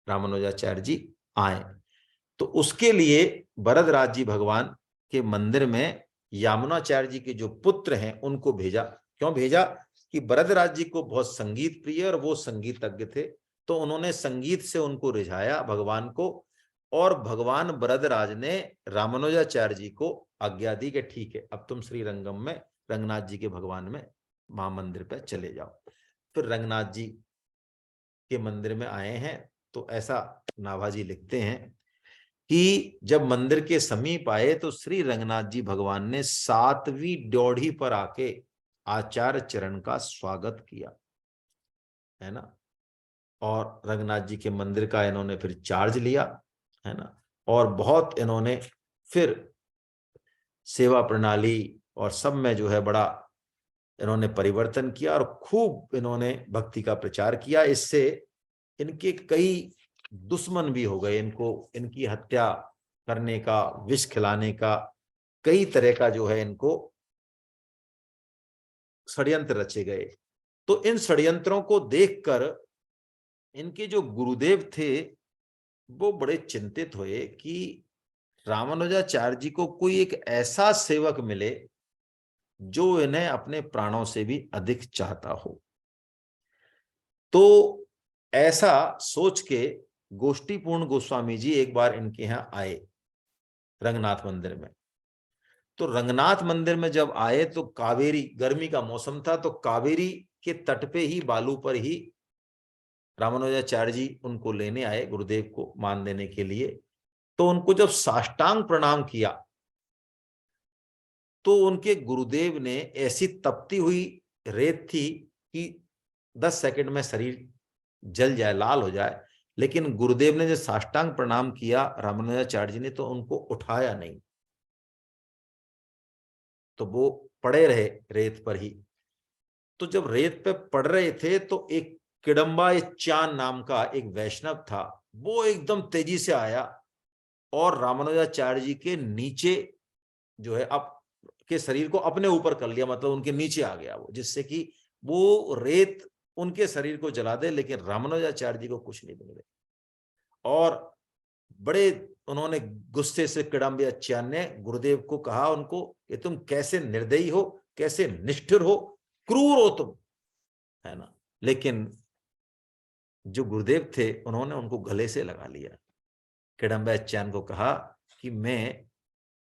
रामानुजाचार्य जी आए। तो उसके लिए वरदराज जी भगवान के मंदिर में यामुनाचार्य जी के जो पुत्र हैं उनको भेजा। क्यों भेजा? कि वरदराज जी को बहुत संगीत प्रिय और वो संगीतज्ञ थे, तो उन्होंने संगीत से उनको रिझाया भगवान को, और भगवान वरदराज ने रामानुजाचार्य जी को आज्ञा दी कि ठीक है, अब तुम श्री रंगम में रंगनाथ जी के भगवान में महामंदिर पर चले जाओ। फिर रंगनाथ जी के मंदिर में आए हैं, तो ऐसा नाभाजी लिखते हैं कि जब मंदिर के समीप आए तो श्री रंगनाथ जी भगवान ने 7वीं ड्योढ़ी पर आके आचार्य चरण का स्वागत किया, है ना। और रंगनाथ जी के मंदिर का इन्होंने फिर चार्ज लिया, है ना। और बहुत इन्होंने फिर सेवा प्रणाली और सब में जो है बड़ा इन्होंने परिवर्तन किया और खूब इन्होंने भक्ति का प्रचार किया। इससे इनके कई दुश्मन भी हो गए, इनको इनकी हत्या करने का, विष खिलाने का, कई तरह का जो है इनको षड्यंत्र रचे गए। तो इन षड्यंत्रों को देखकर इनके जो गुरुदेव थे वो बड़े चिंतित हुए कि रामानुजाचार्य जी को कोई एक ऐसा सेवक मिले जो इन्हें अपने प्राणों से भी अधिक चाहता हो। तो ऐसा सोच के गोष्ठीपूर्ण गोस्वामी जी एक बार इनके यहाँ आए रंगनाथ मंदिर में। तो रंगनाथ मंदिर में जब आए तो कावेरी, गर्मी का मौसम था, तो कावेरी के तट पे ही, बालू पर ही रामानुजाचार्य जी उनको लेने आए गुरुदेव को मान देने के लिए। तो उनको जब साष्टांग प्रणाम किया तो उनके गुरुदेव ने, ऐसी तपती हुई रेत थी कि 10 सेकंड में शरीर जल जाए, लाल हो जाए, लेकिन गुरुदेव ने जब साष्टांग प्रणाम किया रामानुजाचार्य जी ने, तो उनको उठाया नहीं, तो वो पड़े रहे रेत पर ही। तो जब रेत पे पड़ रहे थे तो एक किडम्बा चांद नाम का एक वैष्णव था, वो एकदम तेजी से आया और रामानुजाचार्य जी के नीचे जो है अब के शरीर को अपने ऊपर कर लिया, मतलब उनके नीचे आ गया वो, जिससे कि वो रेत उनके शरीर को जला दे, लेकिन रामानुजाचार्य जी को कुछ नहीं बिगड़े। और बड़े उन्होंने गुस्से से किडम्बाचार्य ने गुरुदेव को कहा उनको कि तुम कैसे निर्दयी हो, कैसे निष्ठुर हो, क्रूर हो तुम, है ना। लेकिन जो गुरुदेव थे उन्होंने उनको गले से लगा लिया। किडम्बाचार्य को कहा कि मैं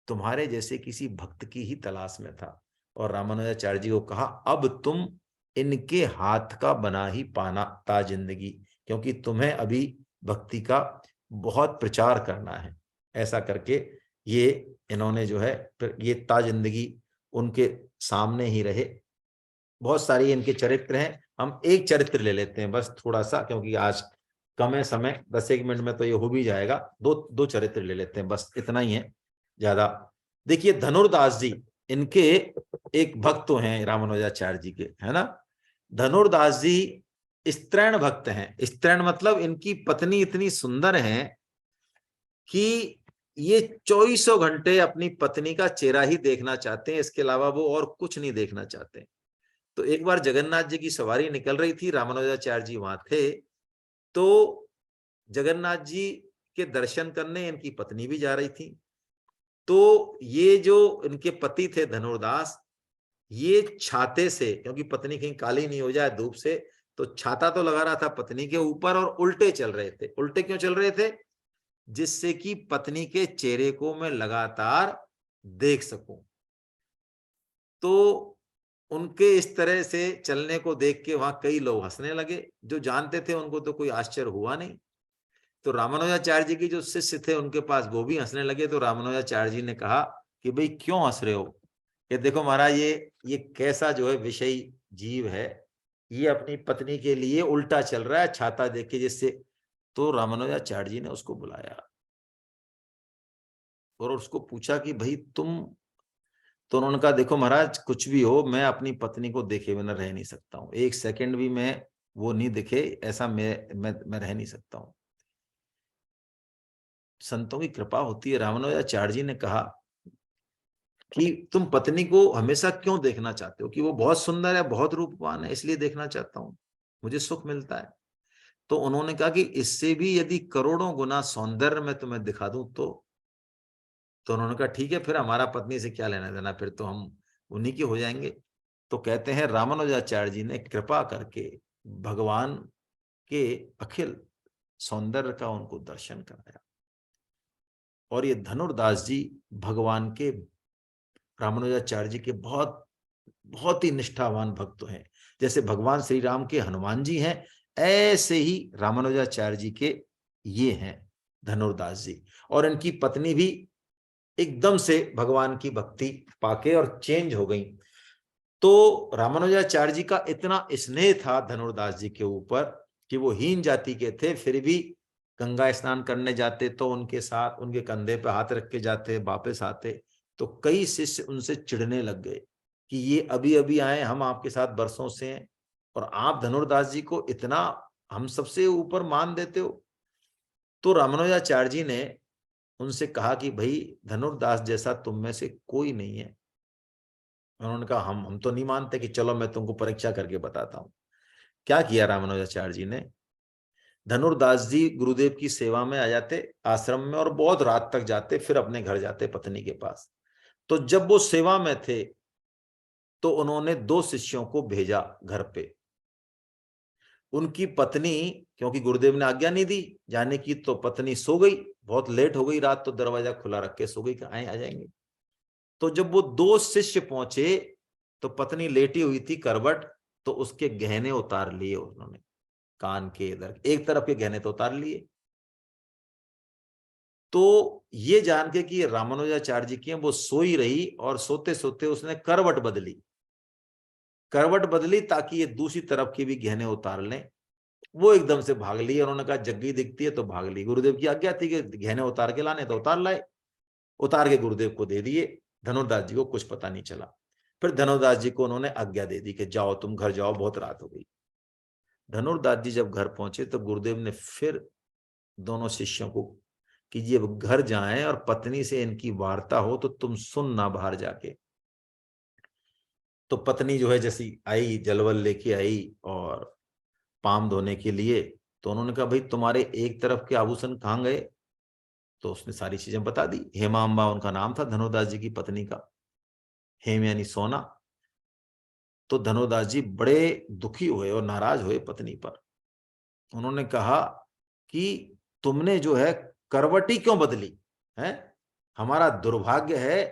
तुम्हारे जैसे किसी भक्त की ही तलाश में था, और रामानुजाचार्य जी को कहा अब तुम इनके हाथ का बना ही पाना ता जिंदगी, क्योंकि तुम्हें अभी भक्ति का बहुत प्रचार करना है। ऐसा करके ये इन्होंने जो है ये ता जिंदगी उनके सामने ही रहे। बहुत सारी इनके चरित्र हैं, हम एक चरित्र ले लेते हैं बस थोड़ा सा, क्योंकि आज कम है समय, 10-1 मिनट में तो ये हो भी जाएगा। दो चरित्र ले लेते हैं, बस इतना ही है, ज्यादा। देखिए धनुर्दास जी, इनके एक भक्त तो हैं रामानुजाचार्य जी के, है ना। धनुर्दास जी स्त्रैण भक्त हैं। स्त्रैण मतलब इनकी पत्नी इतनी सुंदर है कि ये 24 घंटे अपनी पत्नी का चेहरा ही देखना चाहते हैं, इसके अलावा वो और कुछ नहीं देखना चाहते। तो एक बार जगन्नाथ जी की सवारी निकल रही थी, रामानुजाचार्य जी वहां थे, तो जगन्नाथ जी के दर्शन करने इनकी पत्नी भी जा रही थी। तो ये जो इनके पति थे धनुर्दास, ये छाते से, क्योंकि पत्नी कहीं काली नहीं हो जाए धूप से, तो छाता तो लगा रहा था पत्नी के ऊपर और उल्टे चल रहे थे। उल्टे क्यों चल रहे थे? जिससे कि पत्नी के चेहरे को मैं लगातार देख सकूं। तो उनके इस तरह से चलने को देख के वहां कई लोग हंसने लगे। जो जानते थे उनको तो कोई आश्चर्य हुआ नहीं। तो रामानुजाचार्य जी के जो शिष्य थे उनके पास वो भी हंसने लगे। तो रामानुजाचार्य जी ने कहा कि भाई क्यों हंस रहे हो? कि देखो महाराज, ये कैसा जो है विषयी जीव है, ये अपनी पत्नी के लिए उल्टा चल रहा है छाता देख के, जिससे। तो रामानुजाचार्य जी ने उसको बुलाया और उसको पूछा कि भाई तुम। तो उन्होंने कहा देखो महाराज, कुछ भी हो, मैं अपनी पत्नी को देखे बिना रह नहीं सकता हूं। एक सेकंड भी मैं वो नहीं दिखे, ऐसा मैं रह नहीं सकता हूं। संतों की कृपा होती है। रामानुजाचार्य जी ने कहा कि तुम पत्नी को हमेशा क्यों देखना चाहते हो? कि वो बहुत सुंदर है, बहुत रूपवान है, इसलिए देखना चाहता हूं, मुझे सुख मिलता है। तो उन्होंने कहा कि इससे भी यदि करोड़ों गुना सौंदर्य मैं तुम्हें दिखा दूं तो उन्होंने कहा ठीक है, फिर हमारा पत्नी से क्या लेना देना, फिर तो हम उन्हीं के हो जाएंगे। तो कहते हैं रामानुजाचार्य जी ने कृपा करके भगवान के अखिल सौंदर्य का उनको दर्शन कराया। और ये धनुर्दास जी भगवान के, रामानुजाचार्य जी के बहुत बहुत ही निष्ठावान भक्त हैं। जैसे भगवान श्री राम के हनुमान जी हैं, ऐसे ही रामानुजाचार्य जी के ये हैं धनुर्दास जी। और इनकी पत्नी भी एकदम से भगवान की भक्ति पाके और चेंज हो गई। तो रामानुजाचार्य जी का इतना स्नेह था धनुर्दास जी के ऊपर कि वो हीन जाति के थे, फिर भी गंगा स्नान करने जाते तो उनके साथ उनके कंधे पे हाथ रख के जाते, वापस आते। तो कई शिष्य उनसे चिढ़ने लग गए कि ये अभी अभी आए, हम आपके साथ बरसों से हैं, और आप धनुर्दास जी को इतना हम सबसे ऊपर मान देते हो। तो रामानुजाचार्य जी ने उनसे कहा कि भाई धनुर्दास जैसा तुम में से कोई नहीं है। उन्होंने कहा हम तो नहीं मानते, कि चलो मैं तुमको परीक्षा करके बताता हूं। क्या किया रामानुजाचार्य जी ने? धनुर्दास जी गुरुदेव की सेवा में आ जाते आश्रम में, और बहुत रात तक जाते, फिर अपने घर जाते पत्नी के पास। तो जब वो सेवा में थे तो उन्होंने दो शिष्यों को भेजा घर पे। उनकी पत्नी, क्योंकि गुरुदेव ने आज्ञा नहीं दी जाने की, तो पत्नी सो गई। बहुत लेट हो गई रात, तो दरवाजा खुला रख के सो गई कि आए आ जाएंगे। तो जब वो दो शिष्य पहुंचे तो पत्नी लेटी हुई थी करवट, तो उसके गहने उतार लिए उन्होंने। कान के इधर एक तरफ के गहने तो उतार लिए। तो ये जान के कि रामानुजाचार्य जी की वो सोई रही, और सोते सोते उसने करवट बदली। करवट बदली ताकि ये दूसरी तरफ के भी गहने उतार लें। वो एकदम से भाग ली। उन्होंने कहा जग्गी दिखती है तो भाग ली। गुरुदेव की आज्ञा थी कि गहने उतार के लाने, तो उतार लाए। उतार के गुरुदेव को दे दिए। धनुर्दास जी को कुछ पता नहीं चला। फिर धनुर्दास जी को उन्होंने आज्ञा दे दी कि जाओ, तुम घर जाओ, बहुत रात हो गई। धनुर्दास जी जब घर पहुंचे तो गुरुदेव ने फिर दोनों शिष्यों को कि ये घर जाएं और पत्नी से इनकी वार्ता हो तो तुम सुनना बाहर जाके। तो पत्नी जो है जैसी आई, जलवल लेके आई और पाम धोने के लिए। तो उन्होंने कहा भाई तुम्हारे एक तरफ के आभूषण कहाँ गए? तो उसने सारी चीजें बता दी। हेमांबा उनका नाम था, धनुर्दास जी की पत्नी का। हेम यानी सोना। तो धनुर्दास जी बड़े दुखी हुए और नाराज हुए पत्नी पर। उन्होंने कहा कि तुमने जो है करवटी क्यों बदली है? हमारा दुर्भाग्य है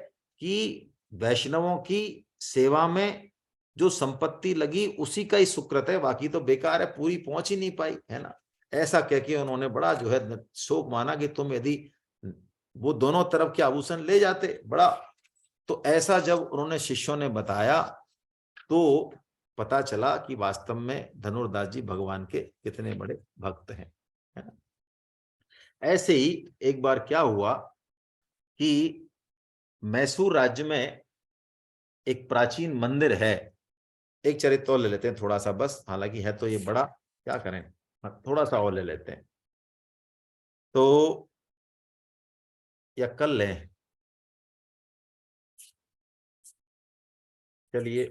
कि वैष्णवों की सेवा में जो संपत्ति लगी उसी का ही सुकृत है, बाकी तो बेकार है, पूरी पहुंच ही नहीं पाई, है ना। ऐसा कह के उन्होंने बड़ा जो है शोक माना कि तुम यदि वो दोनों तरफ के आभूषण ले जाते बड़ा। तो ऐसा जब उन्होंने शिष्यों ने बताया तो पता चला कि वास्तव में धनुर्दास जी भगवान के कितने बड़े भक्त हैं, है ना। ऐसे ही एक बार क्या हुआ कि मैसूर राज्य में एक प्राचीन मंदिर है। एक चरित्र और ले लेते हैं थोड़ा सा बस, हालांकि है तो ये बड़ा, क्या करें। हाँ, थोड़ा सा और ले लेते हैं तो, या कल लें, चलिए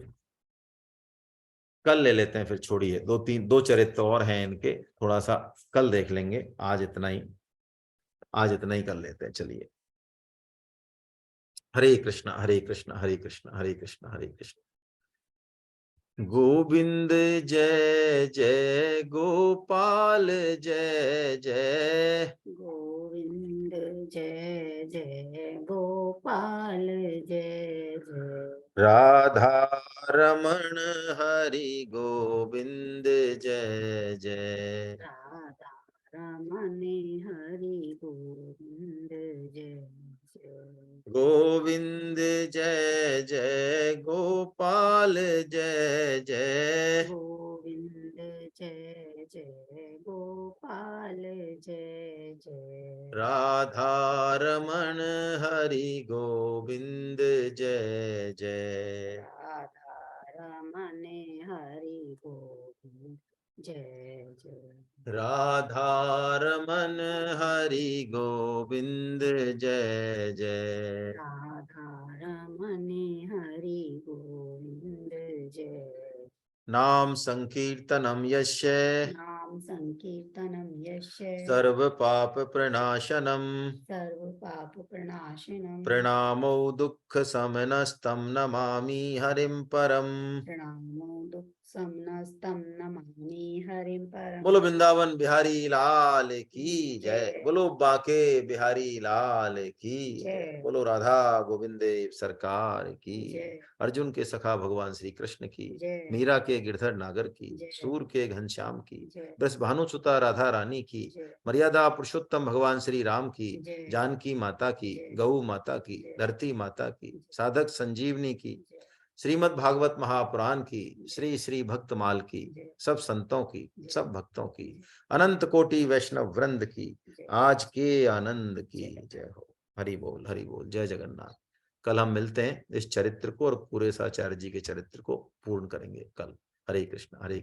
कल ले लेते हैं, फिर छोड़िए। दो चरित्र और हैं इनके, थोड़ा सा कल देख लेंगे। आज इतना ही कर लेते हैं, चलिए। हरे कृष्ण हरे कृष्ण हरे कृष्ण हरे कृष्ण हरे कृष्ण। गोविंद जय जय गोपाल जय जय। गोविंद जय जय गोपाल जय जय। राधा रमण हरि गोविंद जय जय। राधा रमण हरि गोविंद जय जय। गोविंद जय जय गोपाल जय जय। गोविंद जय जय गोपाल जय जय। राधा रमण हरि गोविंद जय जय। राधा रमण हरि गोविंद जय जय। राधा रमन हरि गोविंद जय जय। राधा रमण हरि गोविंद जय। नाम संकीर्तनम यस्य नाम संकीर्तनम यस्य सर्व पाप प्रणाशनम सर्व पाप प्रणाशिनम प्रणामो दुःख समनस्तं नमामि हरिं परम। प्रणामो दुख समनस्तम नमामि हरिं परम। बोलो वृंदावन बिहारी लाल की जय। जय बोलो बाके बिहारी लाल की जय। जय बोलो राधा गोविंद देव सरकार की। जय अर्जुन के सखा भगवान श्री कृष्ण की। जय मीरा के गिरधर नागर की। जय सूर के घनश्याम की। जय बृष भानुसुता राधा रानी की। जय मर्यादा पुरुषोत्तम भगवान श्री राम की। जय जानकी माता की। जय गौ माता की। जय धरती माता की। जय साधक संजीवनी की। जय श्रीमद् भागवत महापुराण की। श्री श्री भक्तमाल की। जय सब संतों की। जय सब भक्तों की। जय अनंत कोटि वैष्णव वृंद की। जय आज के आनंद की जय। जय हो। हरि बोल जय जगन्नाथ। कल हम मिलते हैं, इस चरित्र को और पूरे साचार्य जी के चरित्र को पूर्ण करेंगे कल। हरे कृष्ण हरे कृष्ण।